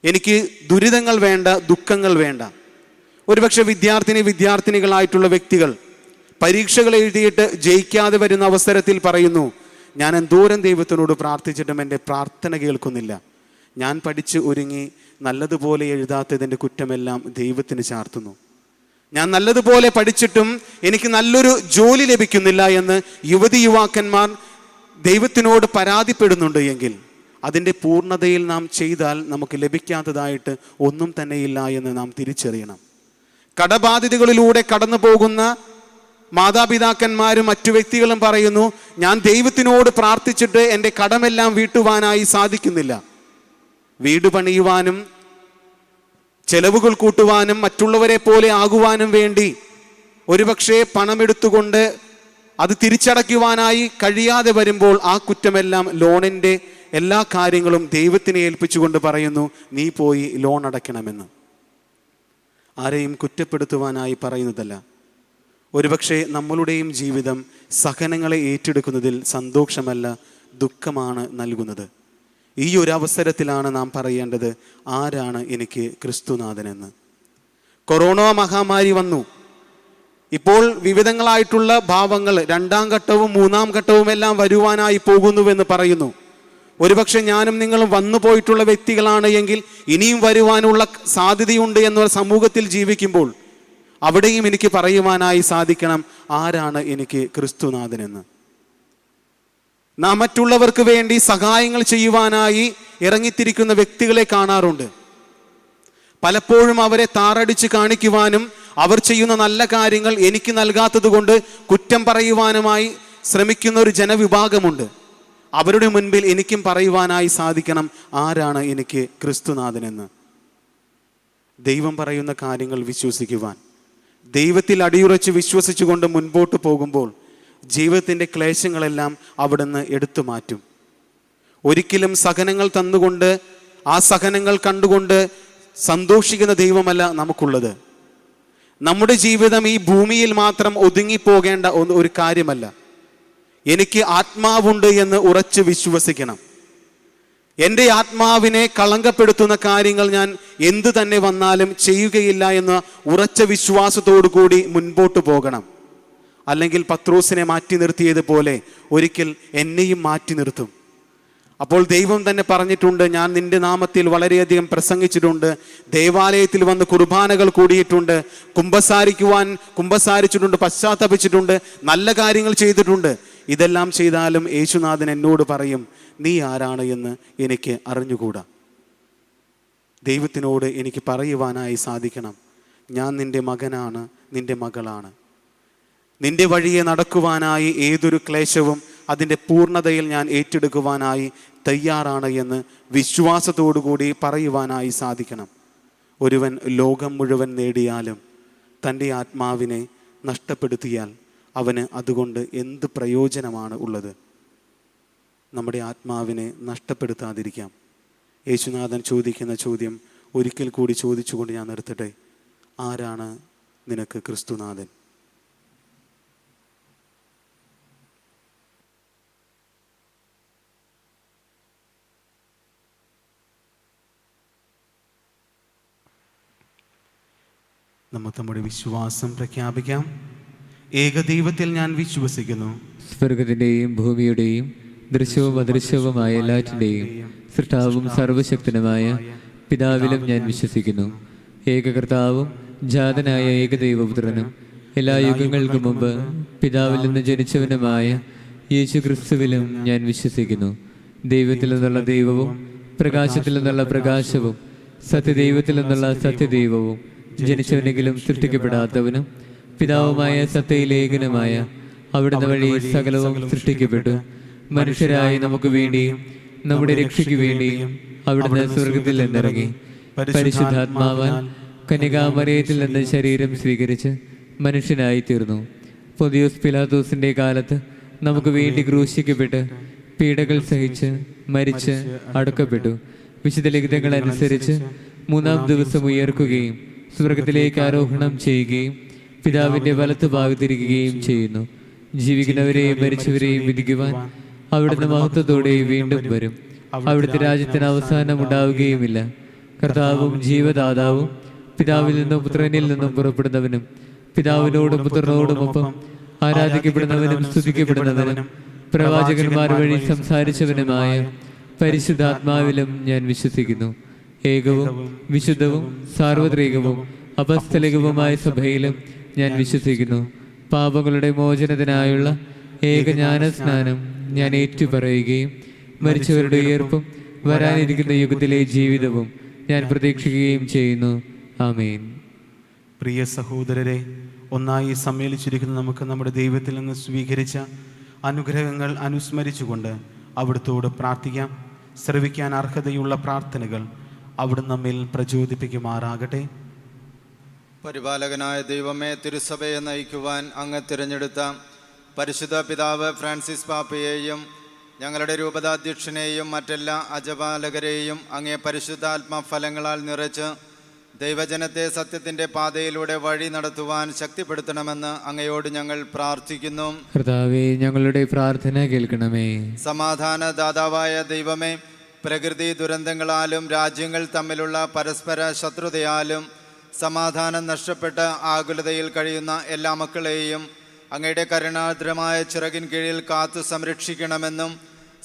S2: എനിക്ക് ദുരിതങ്ങൾ വേണ്ട, ദുഃഖങ്ങൾ വേണ്ട. ഒരുപക്ഷെ വിദ്യാർത്ഥിനികളായിട്ടുള്ള വ്യക്തികൾ പരീക്ഷകൾ എഴുതിയിട്ട് ജയിക്കാതെ വരുന്ന അവസരത്തിൽ പറയുന്നു, ഞാൻ എന്തോരം ദൈവത്തിനോട് പ്രാർത്ഥിച്ചിട്ടും എൻ്റെ പ്രാർത്ഥന കേൾക്കുന്നില്ല. ഞാൻ പഠിച്ച് ഒരുങ്ങി നല്ലതുപോലെ എഴുതാത്തതിൻ്റെ കുറ്റമെല്ലാം ദൈവത്തിന് ചാർത്തുന്നു. ഞാൻ നല്ലതുപോലെ പഠിച്ചിട്ടും എനിക്ക് നല്ലൊരു ജോലി ലഭിക്കുന്നില്ല എന്ന് യുവതിയുവാക്കന്മാർ ദൈവത്തിനോട് പരാതിപ്പെടുന്നുണ്ട് എങ്കിൽ അതിൻ്റെ പൂർണ്ണതയിൽ നാം ചെയ്താൽ നമുക്ക് ലഭിക്കാത്തതായിട്ട് ഒന്നും തന്നെയില്ല എന്ന് നാം തിരിച്ചറിയണം. കടബാധ്യതകളിലൂടെ കടന്നു പോകുന്ന മാതാപിതാക്കന്മാരും മറ്റു വ്യക്തികളും പറയുന്നു, ഞാൻ ദൈവത്തിനോട് പ്രാർത്ഥിച്ചിട്ട് എൻ്റെ കടമെല്ലാം വീട്ടുവാനായി സാധിക്കുന്നില്ല. വീട് പണിയുവാനും ചെലവുകൾ കൂട്ടുവാനും മറ്റുള്ളവരെ പോലെ ആകുവാനും വേണ്ടി ഒരുപക്ഷെ പണമെടുത്തുകൊണ്ട് അത് തിരിച്ചടയ്ക്കുവാനായി കഴിയാതെ വരുമ്പോൾ ആ കുറ്റമെല്ലാം ലോണിൻ്റെ എല്ലാ കാര്യങ്ങളും ദൈവത്തിനെ ഏൽപ്പിച്ചുകൊണ്ട് പറയുന്നു, നീ പോയി ലോൺ അടയ്ക്കണമെന്ന്. ആരെയും കുറ്റപ്പെടുത്തുവാനായി പറയുന്നതല്ല. ഒരുപക്ഷെ നമ്മളുടെയും ജീവിതം സഹനങ്ങളെ ഏറ്റെടുക്കുന്നതിൽ സന്തോഷമല്ല, ദുഃഖമാണ് നൽകുന്നത്. ഈ ഒരു അവസരത്തിലാണ് നാം പറയേണ്ടത്, ആരാണ് എനിക്ക് ക്രിസ്തുനാഥനെന്ന്. കൊറോണ മഹാമാരി വന്നു. ഇപ്പോൾ വിവിധങ്ങളായിട്ടുള്ള ഭാവങ്ങൾ 2ാം ഘട്ടവും 3ാം ഘട്ടവും എല്ലാം വരുവാനായി പോകുന്നുവെന്ന് പറയുന്നു. ഒരുപക്ഷെ ഞാനും നിങ്ങളും വന്നു പോയിട്ടുള്ള വ്യക്തികളാണ് എങ്കിൽ ഇനിയും വരുവാനുള്ള സാധ്യതയുണ്ട് എന്ന സമൂഹത്തിൽ ജീവിക്കുമ്പോൾ അവിടെയും എനിക്ക് പറയുവാനായി സാധിക്കണം, ആരാണ് എനിക്ക് ക്രിസ്തുനാഥനെന്ന്. നാം മറ്റുള്ളവർക്ക് വേണ്ടി സഹായങ്ങൾ ചെയ്യുവാനായി ഇറങ്ങിത്തിരിക്കുന്ന വ്യക്തികളെ കാണാറുണ്ട്. പലപ്പോഴും അവരെ താറടിച്ച് കാണിക്കുവാനും അവർ ചെയ്യുന്ന നല്ല കാര്യങ്ങൾ എനിക്ക് നൽകാത്തത് കൊണ്ട് കുറ്റം പറയുവാനുമായി ശ്രമിക്കുന്ന ഒരു ജനവിഭാഗമുണ്ട്. അവരുടെ മുൻപിൽ എനിക്കും പറയുവാനായി സാധിക്കണം, ആരാണ് എനിക്ക് ക്രിസ്തുനാഥനെന്ന്. ദൈവം പറയുന്ന കാര്യങ്ങൾ വിശ്വസിക്കുവാൻ, ദൈവത്തിൽ അടിയുറച്ച് വിശ്വസിച്ചുകൊണ്ട് മുൻപോട്ട് പോകുമ്പോൾ ജീവിതത്തിൻ്റെ ക്ലേശങ്ങളെല്ലാം അവിടുന്ന് എടുത്തു മാറ്റും. ഒരിക്കലും സഹനങ്ങൾ തന്നുകൊണ്ട് ആ സഹനങ്ങൾ കണ്ടുകൊണ്ട് സന്തോഷിക്കുന്ന ദൈവമല്ല നമുക്കുള്ളത്. നമ്മുടെ ജീവിതം ഈ ഭൂമിയിൽ മാത്രം ഒതുങ്ങിപ്പോകേണ്ട ഒരു കാര്യമല്ല. എനിക്ക് ആത്മാവുണ്ട് എന്ന് ഉറച്ച് വിശ്വസിക്കണം. എൻ്റെ ആത്മാവിനെ കളങ്കപ്പെടുത്തുന്ന കാര്യങ്ങൾ ഞാൻ എന്തു തന്നെ വന്നാലും ചെയ്യുകയില്ല എന്ന ഉറച്ച വിശ്വാസത്തോടു കൂടി മുൻപോട്ട് പോകണം. അല്ലെങ്കിൽ പത്രോസിനെ മാറ്റി നിർത്തിയതുപോലെ ഒരിക്കൽ എന്നെയും മാറ്റി നിർത്തും. അപ്പോൾ ദൈവം തന്നെ പറഞ്ഞിട്ടുണ്ട്, ഞാൻ നിന്റെ നാമത്തിൽ വളരെയധികം പ്രസംഗിച്ചിട്ടുണ്ട്, ദേവാലയത്തിൽ വന്ന് കുർബാനകൾ കൂടിയിട്ടുണ്ട്, കുമ്പസാരിച്ചിട്ടുണ്ട്, പശ്ചാത്തപിച്ചിട്ടുണ്ട്, നല്ല കാര്യങ്ങൾ ചെയ്തിട്ടുണ്ട്. ഇതെല്ലാം ചെയ്താലും യേശുനാഥൻ എന്നോട് പറയും, നീ ആരാണ് എന്ന് എനിക്ക് അറിഞ്ഞുകൂടാ. ദൈവത്തിനോട് എനിക്ക് പറയുവാനായി സാധിക്കണം, ഞാൻ നിന്റെ മകനാണ്, നിന്റെ മകളാണ്. നിന്റെ വഴിയെ നടക്കുവാനായി ഏതൊരു ക്ലേശവും അതിൻ്റെ പൂർണ്ണതയിൽ ഞാൻ ഏറ്റെടുക്കുവാനായി തയ്യാറാണ് എന്ന് വിശ്വാസത്തോടു കൂടി പറയുവാനായി സാധിക്കണം. ഒരുവൻ ലോകം മുഴുവൻ നേടിയാലും തൻ്റെ ആത്മാവിനെ നഷ്ടപ്പെടുത്തിയാൽ അവന് അതുകൊണ്ട് എന്ത് പ്രയോജനമാണ് ഉള്ളത്? നമ്മുടെ ആത്മാവിനെ നഷ്ടപ്പെടുത്താതിരിക്കാം. യേശുനാഥൻ ചോദിക്കുന്ന ചോദ്യം ഒരിക്കൽ കൂടി ചോദിച്ചുകൊണ്ട് ഞാൻ നിർത്തട്ടെ, ആരാണ് നിനക്ക് ക്രിസ്തുനാഥൻ? നമുക്ക് നമ്മുടെ വിശ്വാസം പ്രഖ്യാപിക്കാം. ഏകദൈവത്തിൽ ഞാൻ വിശ്വസിക്കുന്നു.
S1: സ്വർഗത്തിൻ്റെയും ഭൂമിയുടെയും ദൃശ്യവും അദൃശ്യവുമായ എല്ലാറ്റിൻ്റെയും സൃഷ്ടാവും സർവശക്തനുമായ പിതാവിലും ഞാൻ വിശ്വസിക്കുന്നു. ഏകകർത്താവും ജാതനായ ഏകദൈവപുത്രനും എല്ലാ യുഗങ്ങൾക്കും മുമ്പ് പിതാവിൽ നിന്ന് ജനിച്ചവനുമായ യേശു ക്രിസ്തുവിലും ഞാൻ വിശ്വസിക്കുന്നു. ദൈവത്തിൽ നിന്നുള്ള ദൈവവും പ്രകാശത്തിൽ നിന്നുള്ള പ്രകാശവും സത്യദൈവത്തിൽ നിന്നുള്ള സത്യദൈവവും ജനിച്ചവനെങ്കിലും സൃഷ്ടിക്കപ്പെടാത്തവനും പിതാവുമായ സത്യലേഖനുമായ അവിടുന്ന് വഴി സകലവും സൃഷ്ടിക്കപ്പെട്ടു. മനുഷ്യരായി നമുക്ക് വേണ്ടിയും നമ്മുടെ രക്ഷയ്ക്ക് വേണ്ടിയും അവിടുന്ന് സ്വർഗത്തിൽ നിന്നിറങ്ങി പരിശുദ്ധാത്മാവാൻ കന്യകാമറിയത്തിൽ നിന്ന് ശരീരം സ്വീകരിച്ച് മനുഷ്യനായി തീർന്നു. പൊന്തിയോസ് പിലാത്തോസിന്റെ കാലത്ത് നമുക്ക് വേണ്ടി ക്രൂശിക്കപ്പെട്ട് പീഡകൾ സഹിച്ച് മരിച്ച് അടക്കപ്പെട്ടു. വിശുദ്ധ ലിഖിതങ്ങൾ അനുസരിച്ച് 3-ാം ദിവസം ഉയർക്കുകയും സ്വർഗത്തിലേക്ക് ആരോഹണം ചെയ്യുകയും പിതാവിന്റെ വലത്ത് ഭാഗത്തിരിക്കുകയും ചെയ്യുന്നു. ജീവിക്കുന്നവരെയും മരിച്ചവരെയും വിധിക്കുവാൻ അവിടുന്ന് മഹത്വത്തോടെ വീണ്ടും വരും. അവിടുത്തെ രാജ്യത്തിന് അവസാനം ഉണ്ടാവുകയുമില്ല. കർത്താവും ജീവദാതാവും പിതാവിൽ നിന്നും പുത്രനിൽ നിന്നും പുറപ്പെടുന്നവനും പിതാവിനോടും പുത്രനോടുമൊപ്പം ആരാധിക്കപ്പെടുന്നവനും സ്തുതിക്കപ്പെടുന്നവനും പ്രവാചകന്മാർ വഴി സംസാരിച്ചവനുമായ പരിശുദ്ധാത്മാവിലും ഞാൻ വിശ്വസിക്കുന്നു. ഏകവും വിശുദ്ധവും സാർവത്രികവും അപസ്തലികവുമായ സഭയിലും ഞാൻ വിശ്വസിക്കുന്നു. പാപങ്ങളുടെ മോചനത്തിനായുള്ള ഏകജ്ഞാനസ്നാനം ഞാൻ ഏറ്റുപറയുകയും മരിച്ചവരുടെ ഉയർപ്പും വരാനിരിക്കുന്ന യുഗത്തിലെ ജീവിതവും ഞാൻ പ്രതീക്ഷിക്കുകയും ചെയ്യുന്നു. ആമേൻ.
S2: പ്രിയ സഹോദരരെ, ഒന്നായി സമ്മേളിച്ചിരിക്കുന്ന നമുക്ക് നമ്മുടെ ദൈവത്തിൽ നിന്ന് സ്വീകരിച്ച അനുഗ്രഹങ്ങൾ അനുസ്മരിച്ചുകൊണ്ട് അവിടുത്തോട് പ്രാർത്ഥിക്കാം. ശ്രവിക്കാൻ അർഹതയുള്ള പ്രാർത്ഥനകൾ അവിടുന്ന് നമ്മിൽ പ്രചോദിപ്പിക്കുമാറാകട്ടെ.
S3: പരിപാലകനായ ദൈവമേ, തിരുസഭയെ നയിക്കുവാൻ അങ്ങ് തിരഞ്ഞെടുത്ത പരിശുദ്ധ പിതാവ് ഫ്രാൻസിസ് പാപ്പയെയും ഞങ്ങളുടെ രൂപതാധ്യക്ഷനെയും മറ്റെല്ലാ അജപാലകരെയും അങ്ങേ പരിശുദ്ധാത്മഫലങ്ങളാൽ നിറച്ച് ദൈവജനത്തെ സത്യത്തിൻ്റെ പാതയിലൂടെ വഴി നടത്തുവാൻ ശക്തിപ്പെടുത്തണമെന്ന് അങ്ങയോട് ഞങ്ങൾ പ്രാർത്ഥിക്കുന്നു.
S1: കർത്താവേ, ഞങ്ങളുടെ പ്രാർത്ഥന കേൾക്കണമേ.
S3: സമാധാന ദാതാവായ ദൈവമേ, പ്രകൃതി ദുരന്തങ്ങളാലും രാജ്യങ്ങൾ തമ്മിലുള്ള പരസ്പര ശത്രുതയാലും സമാധാനം നഷ്ടപ്പെട്ട ആകുലതയിൽ കഴിയുന്ന എല്ലാ മക്കളെയും അങ്ങയുടെ കരുണാർദ്രമായ ചിറകിൻ കീഴിൽ കാത്തു സംരക്ഷിക്കണമെന്നും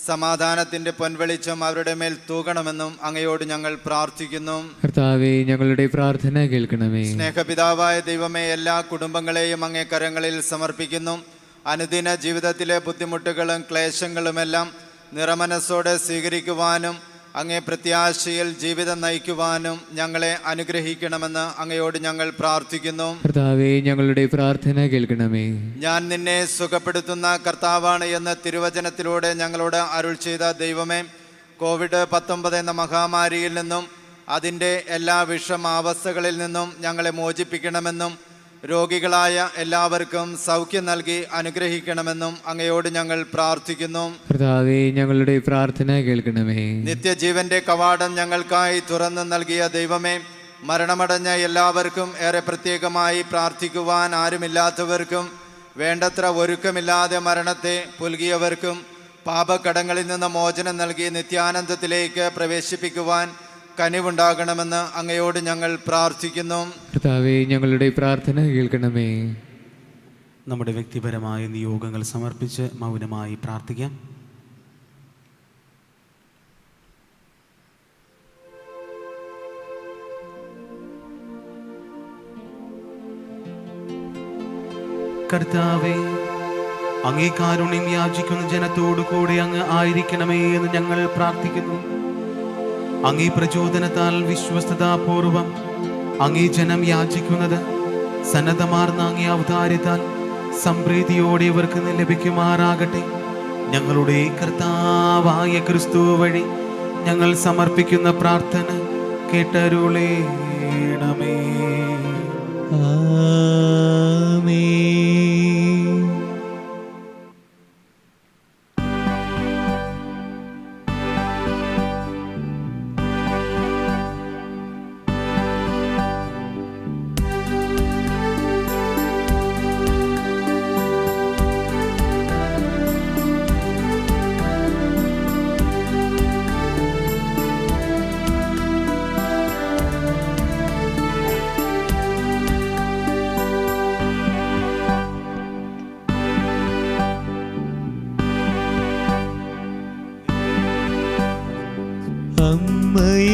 S3: സമാധാനത്തിൻ്റെ പൊൻവെളിച്ചം അവരുടെ മേൽ തൂകണമെന്നും അങ്ങയോട് ഞങ്ങൾ പ്രാർത്ഥിക്കുന്നു.
S1: കർത്താവേ, ഞങ്ങളുടെ പ്രാർത്ഥന കേൾക്കണമേ.
S3: സ്നേഹപിതാവായ ദൈവമേ, എല്ലാ കുടുംബങ്ങളെയും അങ്ങേ കരങ്ങളിൽ സമർപ്പിക്കുന്നു. അനുദിന ജീവിതത്തിലെ ബുദ്ധിമുട്ടുകളും ക്ലേശങ്ങളുമെല്ലാം നിറമനസ്സോടെ സ്വീകരിക്കുവാനും അങ്ങേ പ്രത്യാശയിൽ ജീവിതം നയിക്കുവാനും ഞങ്ങളെ അനുഗ്രഹിക്കണമെന്ന് അങ്ങയോട് ഞങ്ങൾ പ്രാർത്ഥിക്കുന്നു.
S1: കർത്താവേ, ഞങ്ങളുടെ പ്രാർത്ഥന കേൾക്കണമേ.
S3: ഞാൻ നിന്നെ സുഖപ്പെടുത്തുന്ന കർത്താവാണ് എന്ന് തിരുവചനത്തിലൂടെ ഞങ്ങളോട് അരുൾ ചെയ്ത ദൈവമേ, COVID-19 എന്ന മഹാമാരിയിൽ നിന്നും അതിൻ്റെ എല്ലാ വിഷമാവസ്ഥകളിൽ നിന്നും ഞങ്ങളെ മോചിപ്പിക്കണമെന്നും രോഗികളായ എല്ലാവർക്കും സൗഖ്യം നൽകി അനുഗ്രഹിക്കണമെന്നും അങ്ങയോട് ഞങ്ങൾ പ്രാർത്ഥിക്കുന്നു.
S1: കർത്താവേ, ഞങ്ങളുടെ പ്രാർത്ഥന കേൾക്കണമേ.
S3: നിത്യജീവന്റെ കവാടം ഞങ്ങൾക്കായി തുറന്നു നൽകിയ ദൈവമേ, മരണമടഞ്ഞ എല്ലാവർക്കും, ഏറെ പ്രത്യേകമായി പ്രാർത്ഥിക്കുവാൻ ആരുമില്ലാത്തവർക്കും, വേണ്ടത്ര ഒരുക്കമില്ലാതെ മരണത്തെ പുൽകിയവർക്കും പാപക്കടങ്ങളിൽ നിന്ന് മോചനം നൽകി നിത്യാനന്ദത്തിലേക്ക് പ്രവേശിപ്പിക്കുവാൻ കനിവുണ്ടാകണമെന്ന് അങ്ങയോട് ഞങ്ങൾ പ്രാർത്ഥിക്കുന്നു.
S1: കർത്താവേ, ഞങ്ങളുടെ പ്രാർത്ഥന കേൾക്കണമേ.
S2: നമ്മുടെ വ്യക്തിപരമായ നിയോഗങ്ങൾ സമർപ്പിച്ച് മൗനമായി പ്രാർത്ഥിക്കാം. കർത്താവേ, അങ്ങേ കാരുണ്യം യാചിക്കുന്ന ജനത്തോടു കൂടെ അങ്ങ് ആയിരിക്കണമേ എന്ന് ഞങ്ങൾ പ്രാർത്ഥിക്കുന്നു. അങ്ങേ പ്രചോദനത്താൽ വിശ്വസ്തതാപൂർവം അങ്ങേ ജനം യാചിക്കുന്നത് സന്നദ്ധമാർന്ന അങ്ങേ അവതാരത്താൽ സംപ്രീതിയോടെ ഇവർക്ക് ലഭിക്കുമാറാകട്ടെ. ഞങ്ങളുടെ കർത്താവായ ക്രിസ്തു വഴി ഞങ്ങൾ സമർപ്പിക്കുന്ന പ്രാർത്ഥന കേട്ടരുളേണമേ.
S1: ആമേൻ.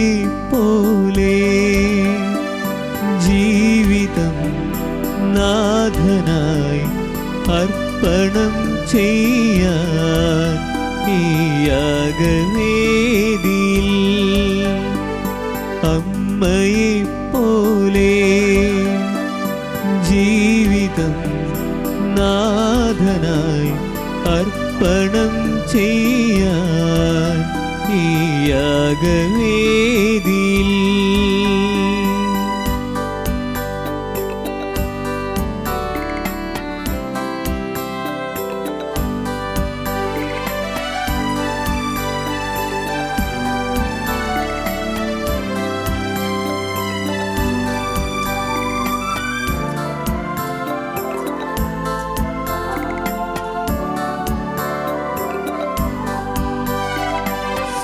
S1: അമ്മയെപ്പോലെ ജീവിതം നാഥനായി അർപ്പണം ചെയ്യാൻ ഈ യാഗവേദിയിൽ അമ്മയെപ്പോലെ ജീവിതം നാഥനായി അർപ്പണം ചെയ്യാൻ ഈ യാഗവേദിയിൽ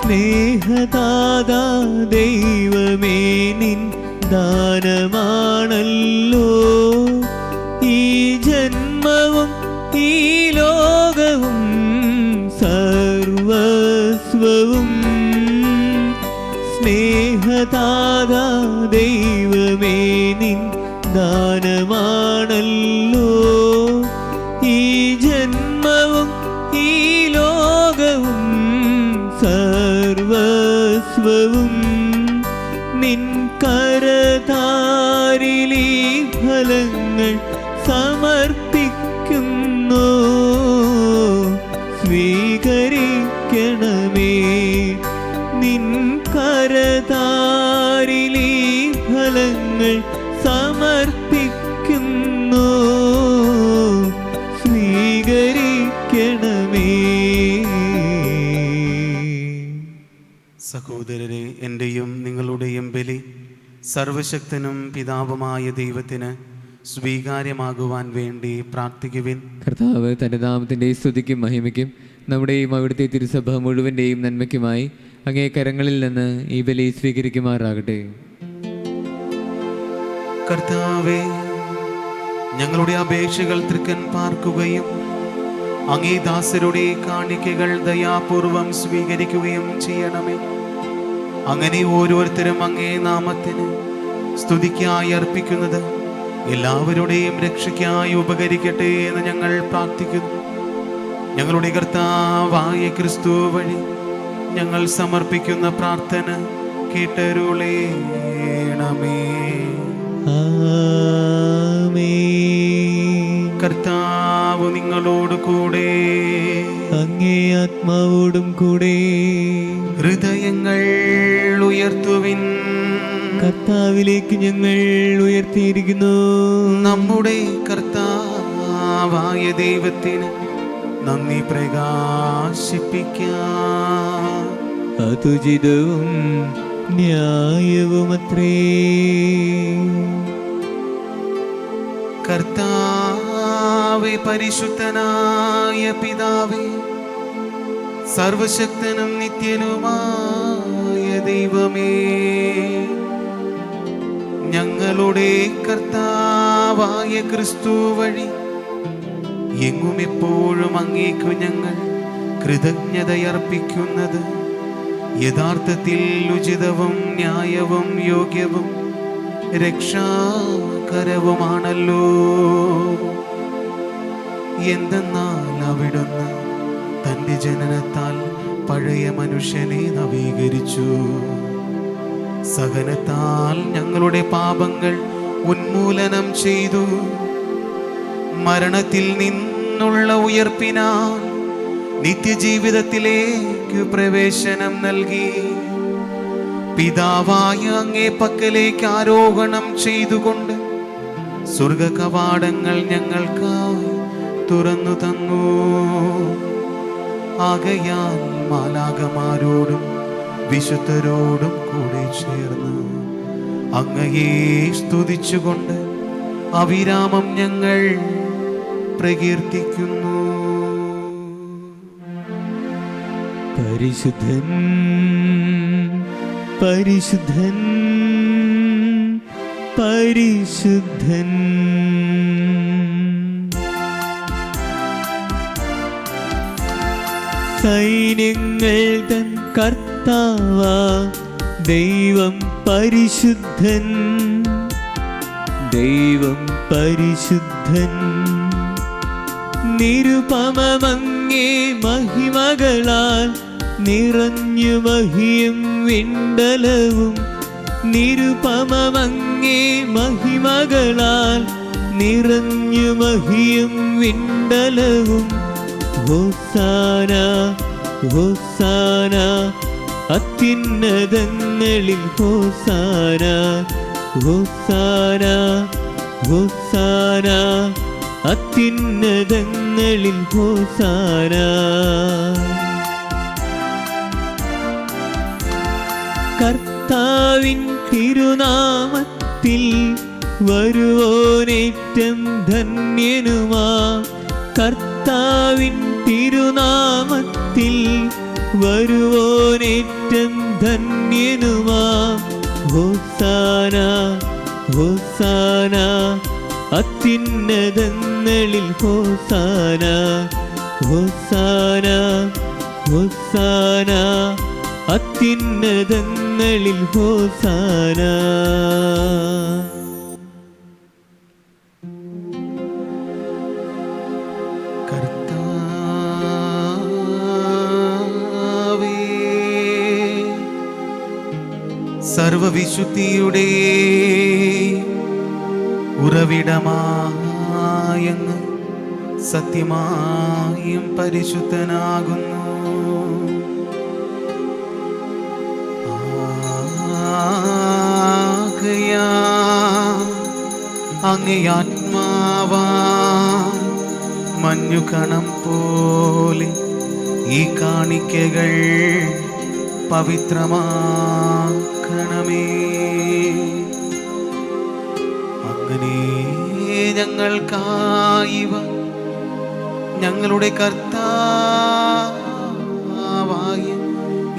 S1: സ്നേഹദാതാ ദൈവമേ, നിൻ ദാനമാണല്ലോ ഈ ജന്മവും ഈ ലോകവും സർവസ്വവും. സ്നേഹദാതാ ദൈവമേ, നിൻ ദാനമാണല്ലോ ഈ ജന്മവും ഈ ലോകവും സർവസ്വവും. നിൻ കരതാരിലീ ഫലങ്ങൾ സമർപ്പിക്കുന്നു. സ്വീകരിക്കണമേ നിൻ കരതാരിലീ ഫലങ്ങൾ സമർപ്പിക്കുന്നു. സ്വീകരിക്കണമേ.
S2: സഹോദരരെ, എൻ്റെയും നിങ്ങളുടെയും ബലി സർവശക്തനും പിതാവുമായ ദൈവത്തിന് സ്വീകാര്യമാകുവാൻ വേണ്ടി പ്രാർത്ഥിക്കുവിൻ.
S4: കർത്താവ് തൻ്റെ നാമത്തിൻ്റെ സ്തുതിക്കും മഹിമയ്ക്കും നമ്മുടെയും അവിടുത്തെ തിരുസഭ മുഴുവൻ്റെയും നന്മയ്ക്കുമായി അങ്ങേ കരങ്ങളിൽ നിന്ന് ഈ ബലി സ്വീകരിക്കുമാറാകട്ടെ.
S2: കർത്താവേ, ഞങ്ങളുടെ അപേക്ഷകൾ തൃക്കൻ പാർക്കുകയും അങ്ങേ ദാസരുടെ കാണിക്കകൾ ദയാപൂർവം സ്വീകരിക്കുകയും ചെയ്യണമേ. അങ്ങനെ ഓരോരുത്തരും അങ്ങേ നാമത്തിന് സ്തുതിക്കായി അർപ്പിക്കുന്നത് എല്ലാവരുടെയും രക്ഷയ്ക്കായി ഉപകരിക്കട്ടെ എന്ന് ഞങ്ങൾ പ്രാർത്ഥിക്കുന്നു. ഞങ്ങളുടെ കർത്താവായ ക്രിസ്തു വഴി ഞങ്ങൾ സമർപ്പിക്കുന്ന പ്രാർത്ഥന കേട്ടരുളേണമേ.
S1: ആമേൻ.
S2: കർത്താവ് നിങ്ങളോട് കൂടെ,
S1: അങ്ങേ ആത്മാവോടും കൂടെ.
S2: ഹൃദയങ്ങൾ ഉയർത്തുവിൻ.
S1: കർത്താവിലേക്ക് ഞങ്ങൾ ഉയർത്തിയിരിക്കുന്നു.
S2: നമ്മുടെ കർത്താവായ ദൈവത്തിന് നന്ദി പ്രകാശിപ്പിക്കാം.
S1: അതുചിതവും ന്യായവുമത്രേ.
S2: കർത്താവേ, പരിശുദ്ധനായ പിതാവേ, സർവശക്തനും നിത്യനുമായ ദൈവമേ, ഞങ്ങളുടെ കർത്താവായ ക്രിസ്തു വഴി എങ്ങും എപ്പോഴും അങ്ങേക്കു ഞങ്ങൾ കൃതജ്ഞതയർപ്പിക്കുന്നത് യഥാർത്ഥത്തിൽ ഉചിതവും ന്യായവും യോഗ്യവും രക്ഷാകരവുമാണല്ലോ. എന്തെന്നാൽ അവിടുന്ന് തൻ്റെ ജനനത്താൽ പഴയ മനുഷ്യനെ നവീകരിച്ചു. സഹനത്താൽ ഞങ്ങളുടെ പാപങ്ങൾ ഉന്മൂലനം ചെയ്തു. മരണത്തിൽ നിന്നുള്ള ഉയർപ്പിനാൽ നിത്യജീവിതത്തിലേക്ക് പ്രവേശനം നൽകി. പിതാവായ അങ്ങേ പക്കലേക്ക് ആരോഹണം ചെയ്തുകൊണ്ട് സ്വർഗ കവാടങ്ങൾ ഞങ്ങൾക്കായി തുറന്നു തന്നു. ആകയാൽ മാലാഖമാരോടും വിശുദ്ധരോടും കൂടെ ചേർന്ന് അങ്ങയെ സ്തുതിച്ചുകൊണ്ട് അവിരാമം ഞങ്ങൾ പ്രകീർത്തിക്കുന്നു.
S1: പരിശുദ്ധൻ പരിശുദ്ധൻ പരിശുദ്ധൻ. സൈന്യങ്ങൾ തൻ കർത്താവ ദൈവം പരിശുദ്ധൻ. ദൈവം പരിശുദ്ധൻ. നിരുപമമങ്ങേ മഹിമകളാൽ നിറഞ്ഞു മഹിയും വിണ്ടലവും. നിരുപമമങ്ങേ മഹിമകളാൽ നിറഞ്ഞു മഹിയും വിണ്ടലവും. ഹോസാന ഹോസാന അത്യുന്നതങ്ങളിൽ ഹോസാന. ഹോസാന ഹോസാന അത്യുന്നതങ്ങളിൽ ഹോസാന. കർത്താവിൻ തിരുനാമത്തിൽ വരുവോനേറ്റം ധന്യനുമാ. കർത്താവിൻ തിരുനാമത്തിൽ വരുവോനേറ്റം ധന്യനുമാ. ഹോസാന ഹോസാന അത്യുന്നതങ്ങളിൽ ഹോസാന. ഹോസാന ഹോസാന അത്യുന്നതങ്ങളിൽ ഹോസാന.
S2: സർവവിശുദ്ധിയുടെ ഉറവിടമായ ദൈവമായങ്ങ് സത്യമായും പരിശുദ്ധനാകുന്നു. അങ്ങേ ആത്മാവാ മഞ്ഞുകണം പോലെ ഈ കാണിക്കകൾ പവിത്രമാക്കണമേ. അങ്ങനെ ഞങ്ങൾക്കായിവ ഞങ്ങളുടെ കർത്താവായ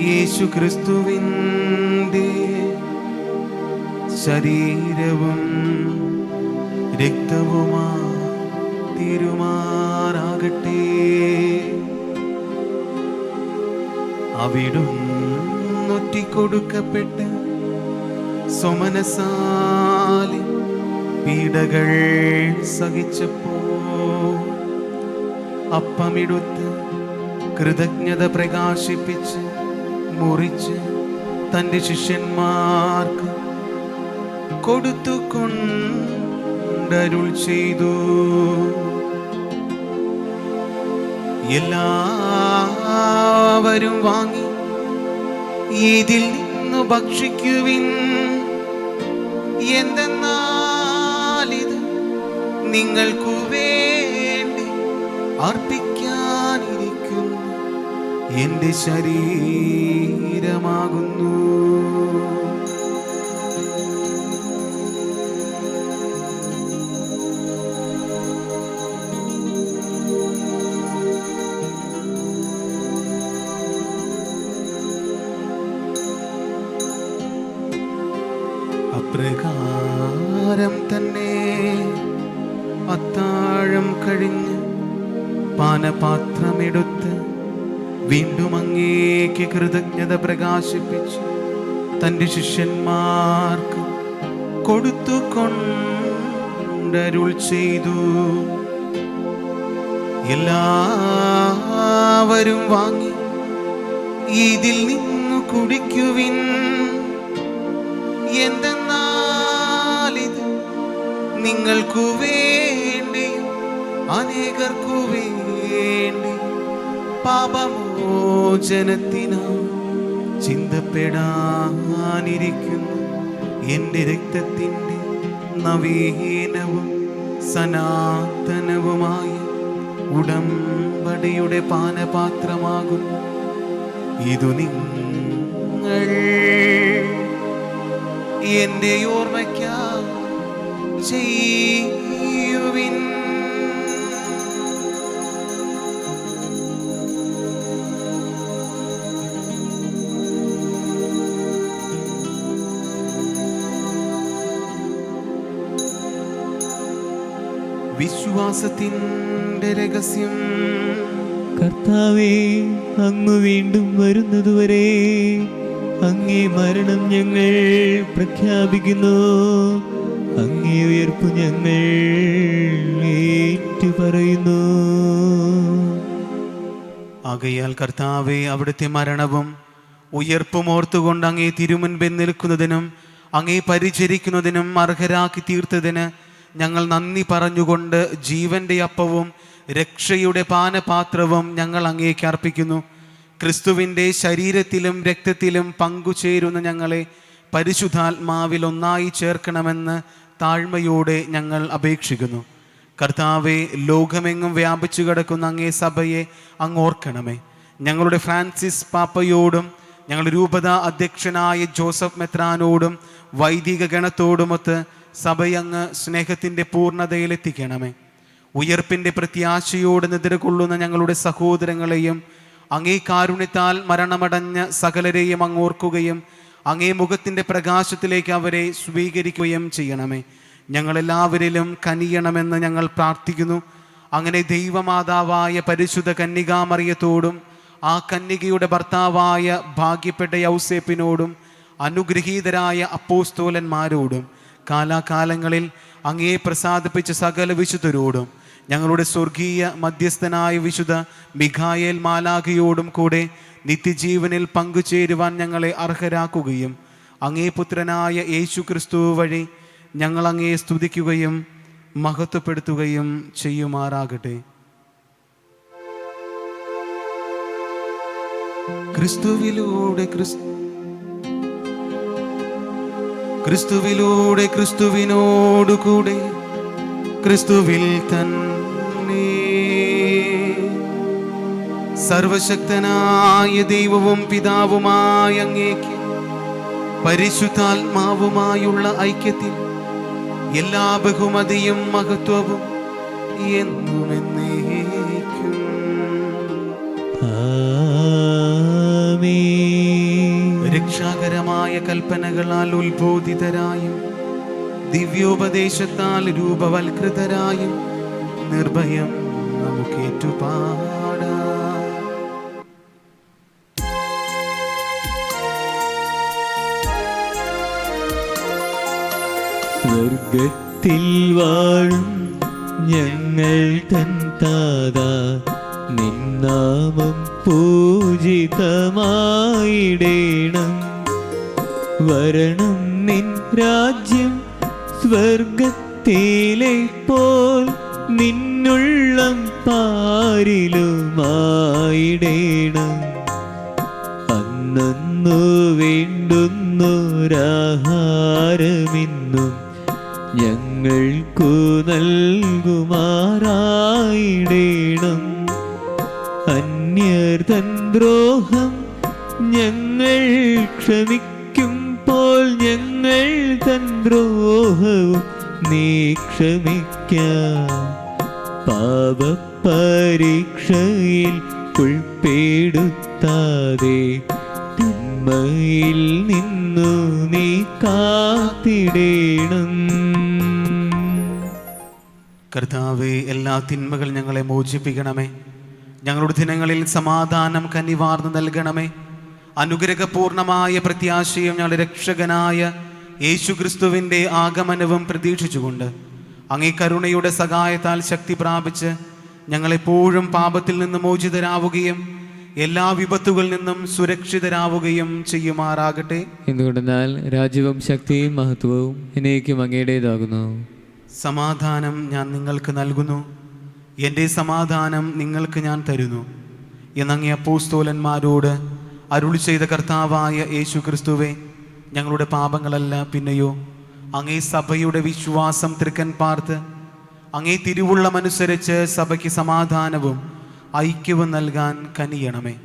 S2: യേശു ക്രിസ്തുവിൻ്റെ ശരീരവും രക്തവുമാ തീരുമാറാകട്ടെ. അവിടുന്നൊറ്റിക്കൊടുക്കപ്പെട്ട് സ്വമനസാലി പീഡകൾ സഹിച്ചപ്പോ അപ്പമെടുത്ത് കൃതജ്ഞത പ്രകാശിപ്പിച്ച് മുറിച്ച് തൻ്റെ ശിഷ്യന്മാർക്ക് കൊടുത്തുകൊണ്ടരുൾ ചെയ്തു. എല്ലാവരും വാങ്ങി ഇതിൽ നിന്നു ഭക്ഷിക്കുവിൻ. എന്തെന്നാൽ ഇത് നിങ്ങൾക്കു വേണ്ടി അർപ്പിക്കാനിരിക്കുന്നു എൻ്റെ ശരീരമാകുന്നു. അപ്രകാരം തന്നെ അത്താഴം കഴിഞ്ഞ് പാനപാത്രമെടുത്ത് വീണ്ടും അങ്ങേക്ക് കൃതജ്ഞത പ്രകാശിപ്പിച്ച് തൻ്റെ ശിഷ്യന്മാർക്ക് കൊടുത്തുകൊണ്ടരുൾ ചെയ്തു. എല്ലാവരും വാങ്ങി ഇതിൽ നിന്നു കുടിക്കുവിൻ. എന്തെന്നാൽ ഇത് നിങ്ങൾക്കു വേണ്ടി അനേകർക്കു വേണ്ടി പാപമോചനത്തിനായി ചിന്തപ്പെടാനിരിക്കുന്നു എൻ്റെ രക്തത്തിൻ്റെ നവീനവും സനാതനവുമായ ഉടമ്പടിയുടെ പാനപാത്രമാകുന്നു. ഇതു നിങ്ങൾ എൻ്റെ ഓർമ്മയ്ക്കായി ചെയ്യുവിൻ. വിശ്വാസത്തിൻ്റെ രഹസ്യം.
S1: കർത്താവേ, അങ്ങ് വീണ്ടും വരുന്നതുവരെ അങ്ങേ മരണം ഞങ്ങൾ പ്രഖ്യാപിക്കുന്നു. അങ്ങേ ഉയർപ്പ് ഞങ്ങൾ ഏറ്റുപറയുന്നു.
S2: ആകയാൽ കർത്താവേ, അവിടുത്തെ മരണവും ഉയർപ്പും ഓർത്തുകൊണ്ട് അങ്ങേ തിരുമുൻപിൽ നിൽക്കുന്നതിനും അങ്ങേ പരിചരിക്കുന്നതിനും അർഹരാക്കി തീർത്തതിന് ഞങ്ങൾ നന്ദി പറഞ്ഞുകൊണ്ട് ജീവന്റെ അപ്പവും രക്ഷയുടെ പാനപാത്രവും ഞങ്ങൾ അങ്ങേക്ക് അർപ്പിക്കുന്നു. ക്രിസ്തുവിൻ്റെ ശരീരത്തിലും രക്തത്തിലും പങ്കുചേരുന്ന ഞങ്ങളെ പരിശുദ്ധാത്മാവിൽ ഒന്നായി ചേർക്കണമെന്ന് താഴ്മയോടെ ഞങ്ങൾ അപേക്ഷിക്കുന്നു. കർത്താവെ, ലോകമെങ്ങും വ്യാപിച്ചു കിടക്കുന്ന അങ്ങേ സഭയെ അങ്ങ് ഓർക്കണമേ. ഞങ്ങളുടെ ഫ്രാൻസിസ് പാപ്പയോടും ഞങ്ങളുടെ രൂപത അധ്യക്ഷനായ ജോസഫ് മെത്രാനോടും വൈദിക ഗണത്തോടുമൊത്ത് സഭയങ്ങ് സ്നേഹത്തിൻ്റെ പൂർണ്ണതയിലെത്തിക്കണമേ. ഉയർപ്പിൻ്റെ പ്രത്യാശയോട് നിദ്രകൊള്ളുന്ന ഞങ്ങളുടെ സഹോദരങ്ങളെയും അങ്ങേ കാരുണ്യത്താൽ മരണമടഞ്ഞ സകലരെയും അങ്ങ് ഓർക്കുകയും അങ്ങേ മുഖത്തിൻ്റെ പ്രകാശത്തിലേക്ക് അവരെ സ്വീകരിക്കുകയും ചെയ്യണമേ. ഞങ്ങളെല്ലാവരിലും കനിയണമെന്ന് ഞങ്ങൾ പ്രാർത്ഥിക്കുന്നു. അങ്ങനെ ദൈവമാതാവായ പരിശുദ്ധ കന്യകാമറിയത്തോടും ആ കന്യകയുടെ ഭർത്താവായ ഭാഗ്യപ്പെട്ട യൗസേപ്പിനോടും അനുഗ്രഹീതരായ അപ്പോസ്തോലന്മാരോടും കാലാകാലങ്ങളിൽ അങ്ങേ പ്രസാദിപ്പിച്ച സകല വിശുദ്ധരോടും ഞങ്ങളുടെ സ്വർഗീയ മധ്യസ്ഥനായ വിശുദ്ധ മിഖായേൽ മാലാഖയോടും കൂടെ നിത്യജീവനിൽ പങ്കുചേരുവാൻ ഞങ്ങളെ അർഹരാക്കുകയും അങ്ങേ പുത്രനായ യേശു ക്രിസ്തു വഴി ഞങ്ങൾ അങ്ങേ സ്തുതിക്കുകയും മഹത്വപ്പെടുത്തുകയും ചെയ്യുമാറാകട്ടെ. ക്രിസ്തുവിലൂടെ ക്രിസ്തുവിനോടുകൂടെ ക്രിസ്തുവിൽ തന്നെ സർവശക്തനായ ദൈവവും പിതാവുമായ അങ്ങേക്ക് പരിശുദ്ധാത്മാവുമായുള്ള ഐക്യത്തിൽ എല്ലാ ബഹുമതിയും മഹത്വവും എന്നും എന്നേക്കും. രക്ഷാകരമായ കൽപ്പനകളാൽ ഉത്ബോധിതരായും ദിവ്യോപദേശത്താൽ രൂപവൽകൃതരായും നിർഭയം നമുക്ക് ഏറ്റുപാടാം.
S1: സ്വർഗത്തിൽ വാഴും ഞങ്ങൾ തൻ താതാ, നിന്നാമം പൂജിതമായിടേണം. വരണം നിൻ രാജ്യം സ്വർഗത്തിലെ പോൽ നിന്നുള്ളം പാരിലുമായിടേണം. അന്നു വേണ്ടുന്നൊരാഹാരമിന്നും ഞങ്ങൾക്കു നൽകുമാറായിടേണം. അന്യർ തൻ ദ്രോഹം ഞങ്ങൾ ക്ഷമിക്കുമ്പോൾ ഞങ്ങൾ തൻ ദ്രോഹവും നീ ക്ഷമിക്കാം. പാപപരീക്ഷയിൽ ഉൾപ്പെടുത്താതെ തിന്മയിൽ നിന്നു നീ കാത്തിടേണം.
S2: കർത്താവേ, എല്ലാ തിന്മകൾ ഞങ്ങളെ മോചിപ്പിക്കണമേ. ഞങ്ങളുടെ ദിനങ്ങളിൽ സമാധാനം കനിവാർന്നു നൽകണമേ. അനുഗ്രഹപൂർണമായ പ്രത്യാശയും ഞങ്ങളുടെ രക്ഷകനായ യേശുക്രിസ്തുവിൻ്റെ ആഗമനവും പ്രതീക്ഷിച്ചുകൊണ്ട് അങ്ങേ കരുണയുടെ സഹായത്താൽ ശക്തി പ്രാപിച്ച് ഞങ്ങളെപ്പോഴും പാപത്തിൽ നിന്ന് മോചിതരാവുകയും എല്ലാ വിപത്തുകളിൽ നിന്നും സുരക്ഷിതരാവുകയും ചെയ്യുമാറാകട്ടെ.
S4: എന്തുകൊണ്ടെന്നാൽ രാജ്യവും ശക്തിയും മഹത്വവും എന്നേക്കും അങ്ങയുടേതാകുന്നു.
S2: സമാധാനം ഞാൻ നിങ്ങൾക്ക് നൽകുന്നു, എൻ്റെ സമാധാനം നിങ്ങൾക്ക് ഞാൻ തരുന്നു എന്നങ്ങേ അപ്പോസ്തലന്മാരോട് അരുളി ചെയ്ത കർത്താവായ യേശു ക്രിസ്തുവേ, ഞങ്ങളുടെ പാപങ്ങളല്ല പിന്നെയോ അങ്ങേ സഭയുടെ വിശ്വാസം തൃക്കൻ പാർത്ത് അങ്ങേ തിരുവുള്ളമനുസരിച്ച് സഭയ്ക്ക് സമാധാനവും ഐക്യവും നൽകാൻ കനിയണമേ.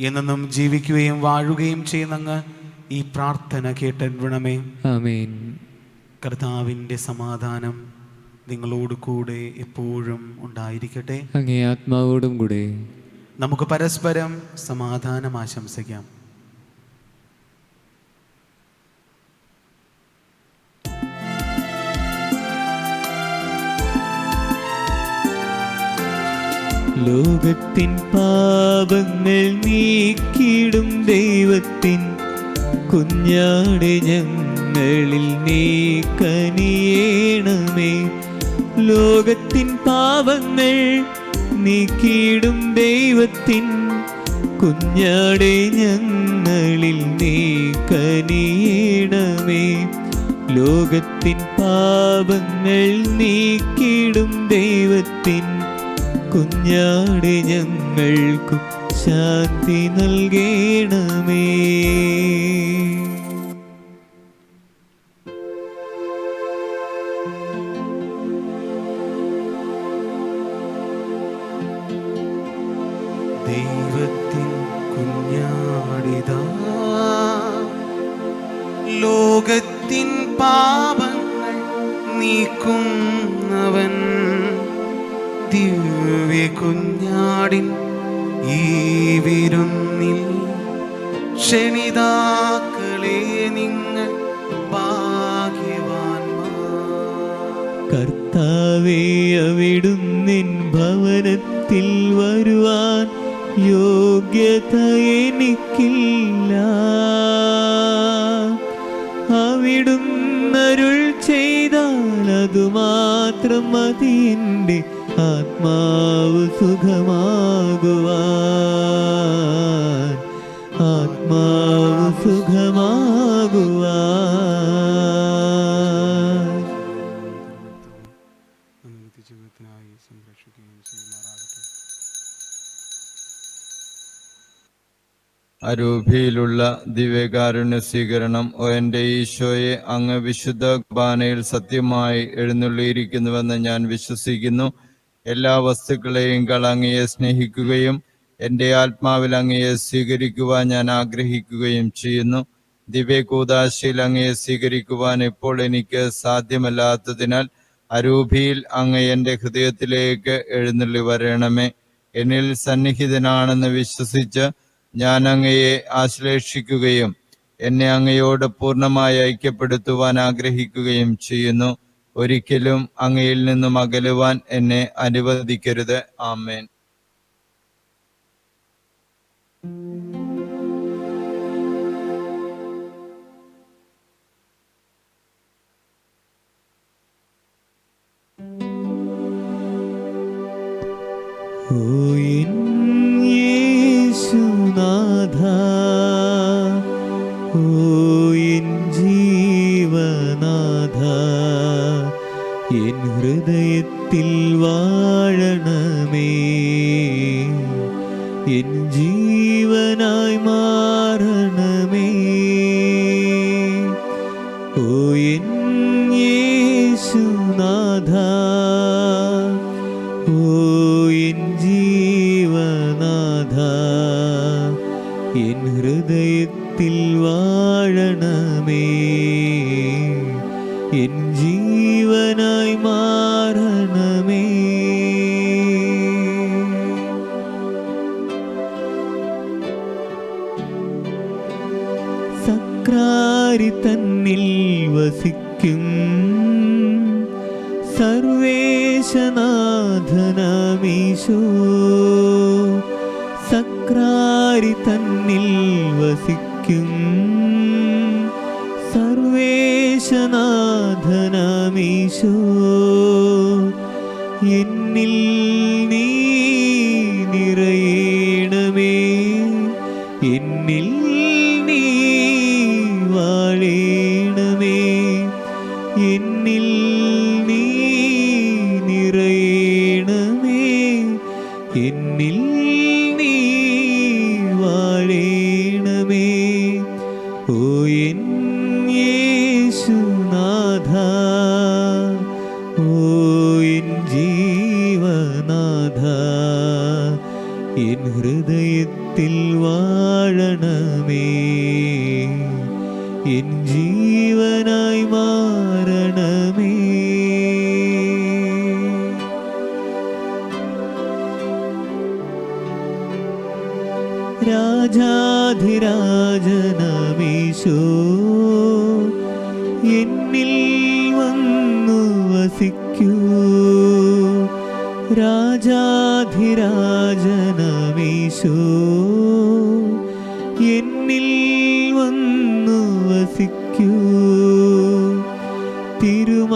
S2: എന്നും ജീവിക്കുകയും വാഴുകയും ചെയ്യുന്നങ്ങ് ഈ പ്രാർത്ഥന കേട്ടണമേ.
S4: ആമേൻ.
S2: കർത്താവിൻ്റെ സമാധാനം നിങ്ങളോട് കൂടെ എപ്പോഴും ഉണ്ടായിരിക്കട്ടെ.
S4: അങ്ങേ ആത്മാവോടും കൂടെ.
S2: നമുക്ക് പരസ്പരം സമാധാനം ആശംസിക്കാം.
S1: ലോകത്തിൻ പാപങ്ങൾ നീക്കിടും ദൈവത്തിൻ കുഞ്ഞാടെ ഞങ്ങളിൽ നീ കനിയേണമേ. ലോകത്തിൻ പാപങ്ങൾ നീക്കിടും ദൈവത്തിൻ കുഞ്ഞാടെ ഞങ്ങളിൽ നീ കനിയേണമേ. ലോകത്തിൻ പാപങ്ങൾ നീക്കിടും ദൈവത്തിൻ കുഞ്ഞാടെ ഞങ്ങൾക്കു ശാന്തി നൽകേണമേ.
S2: ദൈവത്തിൻ കുഞ്ഞാടിതാ, ലോകത്തിൻ പാപങ്ങൾ നീക്കുന്നവൻ. ദിവ്യ കുഞ്ഞാടിൻ ഈ വിരുന്നിൽ ക്ഷണിതാക്കളെ നിങ്ങൾ ഭാഗ്യവാന്മാർ.
S1: കർത്താവേ, അവിടുന്നിൻ ഭവനത്തിൽ വരുവാൻ യോഗ്യത എനിക്കില്ല. അവിടുന്നരുൾ ചെയ്താൽ അതുമാത്രം മതി എൻ്റെ ആത്മാവ് സുഖമാകുവാൻ, ആത്മാവ് സുഖമാകുവാൻ.
S5: അരൂപിയിലുള്ള ദിവ്യകാരുണ്യ സ്വീകരണം. ഓ എൻ്റെ ഈശോയെ, അങ്ങ് വിശുദ്ധ കുർബാനയിൽ സത്യമായി എഴുന്നള്ളിയിരിക്കുന്നുവെന്ന് ഞാൻ വിശ്വസിക്കുന്നു. എല്ലാ വസ്തുക്കളെയും അങ്ങയെ സ്നേഹിക്കുകയും എൻ്റെ ആത്മാവിൽ അങ്ങയെ സ്വീകരിക്കുവാൻ ഞാൻ ആഗ്രഹിക്കുകയും ചെയ്യുന്നു. ദിവ്യകൂദാശയിൽ അങ്ങയെ സ്വീകരിക്കുവാൻ ഇപ്പോൾ എനിക്ക് സാധ്യമല്ലാത്തതിനാൽ അരൂപിയിൽ അങ്ങ് എൻ്റെ ഹൃദയത്തിലേക്ക് എഴുന്നള്ളി വരണമേ. എന്നിൽ സന്നിഹിതനാണെന്ന് വിശ്വസിച്ച് ഞാൻ അങ്ങയെ ആശ്ലേഷിക്കുകയും എന്നെ അങ്ങയോട് പൂർണ്ണമായി ഐക്യപ്പെടുത്തുവാൻ ആഗ്രഹിക്കുകയും ചെയ്യുന്നു. ഒരിക്കലും അങ്ങയിൽ നിന്നും അകലുവാൻ എന്നെ അനുവദിക്കരുത്. ആമേൻ.
S1: ഓ എൻ യേശുനാഥ, ഓ എൻ ജീവനാഥ, എൻ ഹൃദയത്തിൽ വാഴണമേ, എൻ ജീവനായി മാറണമേ. ഓ എൻ യേശുനാഥ, ഓ എൻ ജീവനാഥ, എൻ ഹൃദയത്തിൽ വാഴണമേ, എൻ ജീവനായി മാറണമേ. സക്രാരി തന്നിൽ വസിക്കും സർവേശനാഥനമീശോ, സക്രാരി തന്നിൽ വസിക്കും സർവേശനാഥനമീശോ, എന്നിൽ നീ നിറയണമേ, എന്നിൽ നീ വാഴണമേ, എന്നിൽ നീ നിറയണമേ, എന്നിൽ നീ വാഴണമേ. ഓ എൻ യേശുനാഥ, ഓ എൻ ജീവനാഥ, എൻ ഹൃദയത്തിൽ വാഴണമേ, എൻ ജീവനായി മാറണമേ. രാജാധിരാജനമീശോ, എന്നിൽ വന്നു വസിക്കൂ, രാജാധിരാജനമീശോ, എന്നിൽ വന്നു വസിക്കൂ. തിരുമാറിലെന്നെ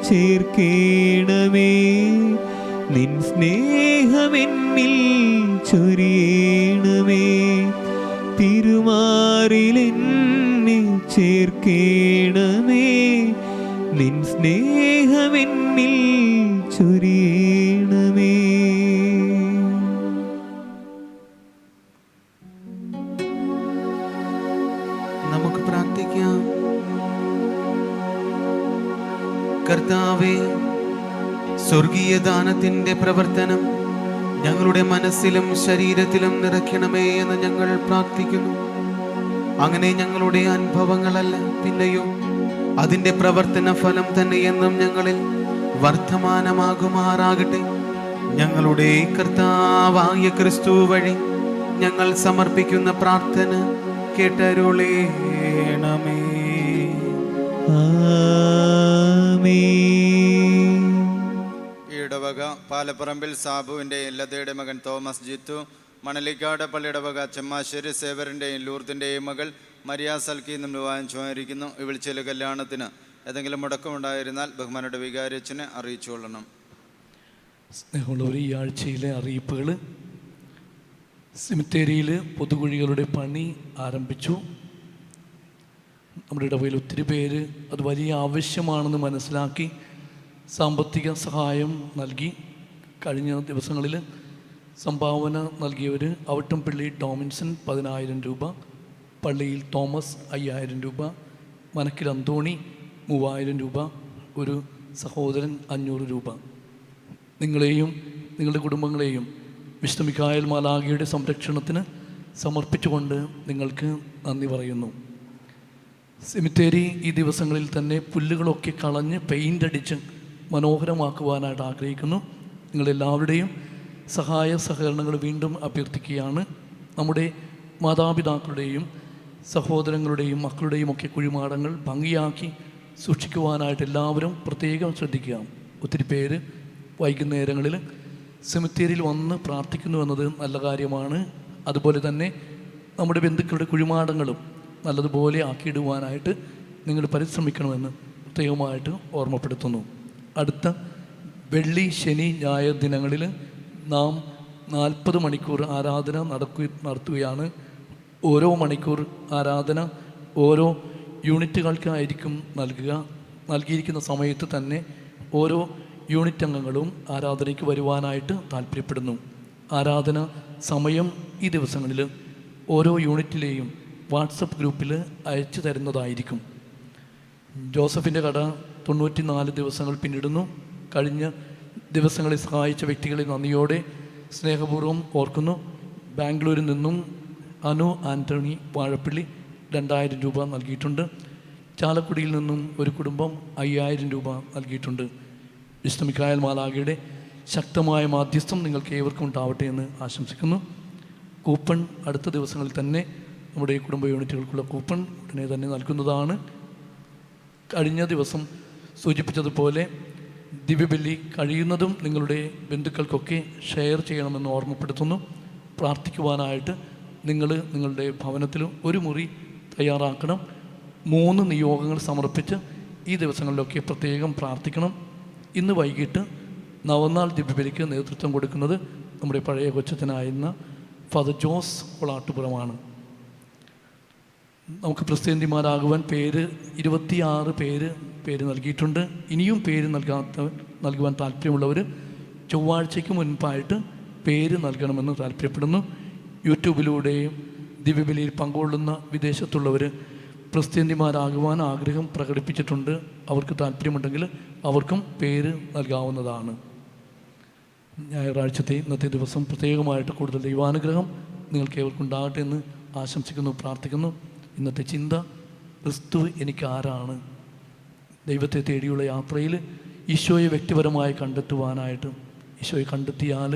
S1: ചേർക്കേണമേ, നിൻ സ്നേഹമെന്നിൽ ചൊരിയണമേ, തിരുമാറിലെന്നെ ചേർക്കേണമേ, നിൻ സ്നേഹമെന്നിൽ ചൊരിയണമേ.
S2: നമുക്ക് പ്രാർത്ഥിക്കാം. കർത്താവേ, സ്വർഗീയ ദാനത്തിന്റെ പ്രവർത്തനം ഞങ്ങളുടെ മനസ്സിലും ശരീരത്തിലും നിറയ്ക്കണമേ എന്ന് ഞങ്ങൾ പ്രാർത്ഥിക്കുന്നു. അങ്ങനെ ഞങ്ങളുടെ അനുഭവങ്ങളല്ല, പിന്നെയോ അതിൻ്റെ പ്രവർത്തന ഫലം തന്നെ എന്നും ഞങ്ങളിൽ വർദ്ധമാനമാകുമാറാകട്ടെ. ഞങ്ങളുടെ കർത്താവായ ക്രിസ്തു വഴി ഞങ്ങൾ സമർപ്പിക്കുന്ന പ്രാർത്ഥന കേട്ടരുളേണമേ.
S3: ഈടവക പാലപ്പറമ്പിൽ സാബുവിൻ്റെയും ലതയുടെ മകൻ തോമസ് ജിത്തു, മണലിക്കാട് പള്ളിയിടവക ചെമ്മാശ്ശേരി സേവറിൻ്റെയും ലൂർത്തിൻ്റെയും മകൾ മരിയ സൽക്കി എന്നും വിവാഹം ചോദിച്ചിരിക്കുന്നു. ഈ വിളിച്ചൊരു കല്യാണത്തിന് ഏതെങ്കിലും മുടക്കമുണ്ടായിരുന്നാൽ ബഹുമാനയുടെ വികാരിയച്ഛനെ അറിയിച്ചുകൊള്ളണം.
S6: സ്നേഹമുള്ളവർ, ഈ ആഴ്ചയിലെ അറിയിപ്പുകൾ: സിമിത്തേരിയിൽ പൊതുകുഴികളുടെ പണി ആരംഭിച്ചു. നമ്മുടെ ഇടവയിൽ ഒത്തിരി പേര് അത് വലിയ ആവശ്യമാണെന്ന് മനസ്സിലാക്കി സാമ്പത്തിക സഹായം നൽകി. കഴിഞ്ഞ ദിവസങ്ങളിൽ സംഭാവന നൽകിയവർ ഔട്ടംപള്ളി ടോമിൻസൺ 10,000 രൂപ, പള്ളിയിൽ തോമസ് 5,000 രൂപ, മനക്കിൽ അന്തോണി 3,000 രൂപ, ഒരു സഹോദരൻ 500 രൂപ. നിങ്ങളെയും നിങ്ങളുടെ കുടുംബങ്ങളെയും വിശുദ്ധ മിഖായേൽ മാലാഖയുടെ സംരക്ഷണത്തിന് സമർപ്പിച്ചുകൊണ്ട് നിങ്ങൾക്ക് നന്ദി പറയുന്നു. സെമിത്തേരി ഈ ദിവസങ്ങളിൽ തന്നെ പുല്ലുകളൊക്കെ കളഞ്ഞ് പെയിൻ്റ് അടിച്ച് മനോഹരമാക്കുവാനായിട്ട് ആഗ്രഹിക്കുന്നു. നിങ്ങളെല്ലാവരുടെയും സഹായ സഹകരണങ്ങൾ വീണ്ടും അഭ്യർത്ഥിക്കുകയാണ്. നമ്മുടെ മാതാപിതാക്കളുടെയും സഹോദരങ്ങളുടെയും മക്കളുടെയും ഒക്കെ കുഴിമാടങ്ങൾ ഭംഗിയാക്കി സൂക്ഷിക്കുവാനായിട്ട് എല്ലാവരും പ്രത്യേകം ശ്രദ്ധിക്കുക. ഒത്തിരി പേര് വൈകുന്നേരങ്ങളിൽ സെമിത്തേരിയിൽ വന്ന് പ്രാർത്ഥിക്കുന്നു എന്നത് നല്ല കാര്യമാണ്. അതുപോലെ തന്നെ നമ്മുടെ ബന്ധുക്കളുടെ കുഴിമാടങ്ങളും നല്ലതുപോലെ ആക്കിയിടുവാനായിട്ട് നിങ്ങൾ പരിശ്രമിക്കണമെന്ന് പ്രത്യേകമായിട്ട് ഓർമ്മപ്പെടുത്തുന്നു. അടുത്ത വെള്ളി, ശനി, ഞായർ ദിനങ്ങളിൽ നാം 40 മണിക്കൂർ ആരാധന നടത്തുകയാണ്. ഓരോ മണിക്കൂർ ആരാധന ഓരോ യൂണിറ്റുകൾക്കായിരിക്കും നൽകിയിരിക്കുന്ന സമയത്ത് തന്നെ ഓരോ യൂണിറ്റ് അംഗങ്ങളും ആരാധനയ്ക്ക് വരുവാനായിട്ട് താല്പര്യപ്പെടുന്നു. ആരാധന സമയം ഈ ദിവസങ്ങളിൽ ഓരോ യൂണിറ്റിലെയും വാട്സപ്പ് ഗ്രൂപ്പിൽ അയച്ചു തരുന്നതായിരിക്കും. ജോസഫിൻ്റെ കട 94 ദിവസങ്ങൾ പിന്നിടുന്നു. കഴിഞ്ഞ ദിവസങ്ങളിൽ സഹായിച്ച വ്യക്തികളെ നന്ദിയോടെ സ്നേഹപൂർവ്വം ഓർക്കുന്നു. ബാംഗ്ലൂരിൽ നിന്നും അനു ആൻ്റണി വാഴപ്പള്ളി 2,000 രൂപ നൽകിയിട്ടുണ്ട്. ചാലക്കുടിയിൽ നിന്നും ഒരു കുടുംബം 5,000 രൂപ നൽകിയിട്ടുണ്ട്. വിശുദ്ധ മിഖായേൽ മാലാഖയുടെ ശക്തമായ മാധ്യസ്ഥം നിങ്ങൾക്ക് ഏവർക്കും ഉണ്ടാവട്ടെ എന്ന് ആശംസിക്കുന്നു. കൂപ്പൺ അടുത്ത ദിവസങ്ങളിൽ തന്നെ നമ്മുടെ കുടുംബ യൂണിറ്റുകൾക്കുള്ള കൂപ്പൺ ഉടനെ തന്നെ നൽകുന്നതാണ്. കഴിഞ്ഞ ദിവസം സൂചിപ്പിച്ചതുപോലെ ദിവ്യബലി കഴിയുന്നതും നിങ്ങളുടെ ബന്ധുക്കൾക്കൊക്കെ ഷെയർ ചെയ്യണമെന്ന് ഓർമ്മപ്പെടുത്തുന്നു. പ്രാർത്ഥിക്കുവാനായിട്ട് നിങ്ങളുടെ ഭവനത്തിൽ ഒരു മുറി തയ്യാറാക്കണം. 3 നിയോഗങ്ങൾ സമർപ്പിച്ച് ഈ ദിവസങ്ങളിലൊക്കെ പ്രത്യേകം പ്രാർത്ഥിക്കണം. ഇന്ന് വൈകിട്ട് നവനാൾ ദിവ്യബലിക്ക് നേതൃത്വം കൊടുക്കുന്നത് നമ്മുടെ പഴയ കൊച്ചച്ഛനായിരുന്ന ഫാദർ ജോസ് കൊളാട്ടുപുറമാണ്. നമുക്ക് പ്രസിഡന്റിമാരാകുവാൻ 26 പേര് നൽകിയിട്ടുണ്ട്. ഇനിയും പേര് നൽകുവാൻ താല്പര്യമുള്ളവർ ചൊവ്വാഴ്ചയ്ക്ക് മുൻപായിട്ട് പേര് നൽകണമെന്ന് താല്പര്യപ്പെടുന്നു. യൂട്യൂബിലൂടെയും ദിവ്യബലിയിൽ പങ്കുകൊള്ളുന്ന വിദേശത്തുള്ളവർ പ്രസിഡന്റിമാരാകുവാൻ ആഗ്രഹം പ്രകടിപ്പിച്ചിട്ടുണ്ട്. അവർക്ക് താല്പര്യമുണ്ടെങ്കിൽ അവർക്കും പേര് നൽകാവുന്നതാണ്. ഞായറാഴ്ചത്തെ ഇന്നത്തെ ദിവസം പ്രത്യേകമായിട്ട് കൂടുതൽ ദൈവാനുഗ്രഹം നിങ്ങൾക്ക് ഏവർക്കുണ്ടാകട്ടെ എന്ന് ആശംസിക്കുന്നു, പ്രാർത്ഥിക്കുന്നു. ഇന്നത്തെ ചിന്ത, ക്രിസ്തു എനിക്ക് ആരാണ്? ദൈവത്തെ തേടിയുള്ള യാത്രയിൽ ഈശോയെ വ്യക്തിപരമായി കണ്ടെത്തുവാനായിട്ട്, ഈശോയെ കണ്ടെത്തിയാൽ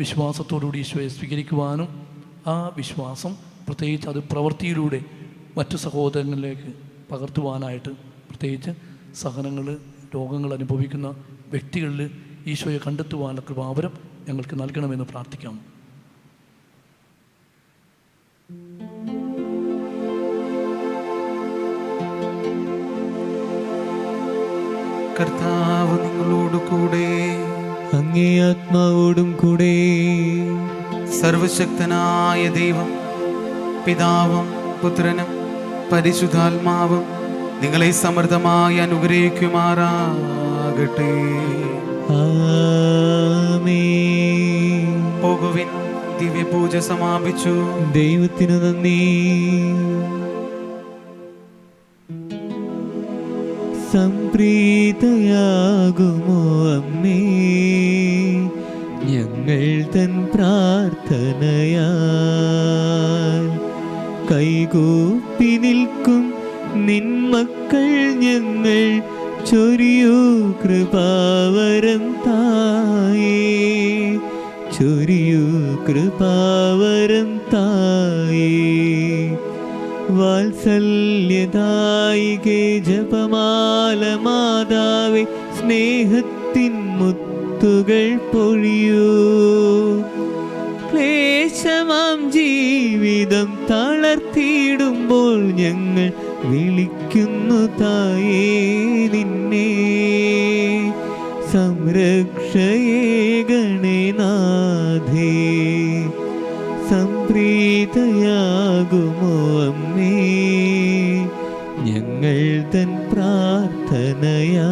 S6: വിശ്വാസത്തോടുകൂടി ഈശോയെ സ്വീകരിക്കുവാനും ആ വിശ്വാസം പ്രത്യേകിച്ച് അത് പ്രവൃത്തിയിലൂടെ മറ്റു സഹോദരങ്ങളിലേക്ക് പകർത്തുവാനായിട്ട്, പ്രത്യേകിച്ച് സഹനങ്ങൾ, രോഗങ്ങൾ അനുഭവിക്കുന്ന വ്യക്തികളിൽ ഈശോയെ കണ്ടെത്തുവാനുള്ള കൃപാവരം ഞങ്ങൾക്ക് നൽകണമെന്ന് പ്രാർത്ഥിക്കാം.
S2: കർത്താവ് നിങ്ങളോട് കൂടെ,
S1: അങ്ങേ ആത്മാവോടും കൂടെ.
S2: സർവശക്തനായ ദൈവം പിതാവും പുത്രനും പരിശുദ്ധാത്മാവും നിങ്ങളെ സമൃദ്ധമായി അനുഗ്രഹിക്കുമാറാകട്ടെ.
S1: ആമേൻ.
S2: പോകുവിൻ, ദിവ്യപൂജ സമാപിച്ചു.
S1: ദൈവത്തിനു നന്ദി. സംപ്രീതയാകുമോ അമ്മേ ഞങ്ങൾ തൻ പ്രാർത്ഥനയാൽ, കൈകൂപ്പി നിൽക്കും നിൻ മക്കൾ ഞങ്ങൾ, ചൊരിയൂ കൃപാവരം തായേ, ചൊരിയൂ കൃപാവരം തായേ. വാത്സല്യദായികേ ജപമാല മാതാവേ, സ്നേഹത്തിൻ മുത്തുകൾ പൊഴിയൂ. ക്ലേശമാം ജീവിതം തളർത്തിയിടുമ്പോൾ ഞങ്ങൾ വിളിക്കുന്നു തായേ നിന്നെ, സംരക്ഷയേ ഗണനാഥേ. സംപ്രീതയാകുമോ അമ്മേ ഞങ്ങൾ തൻ പ്രാർത്ഥനയാ.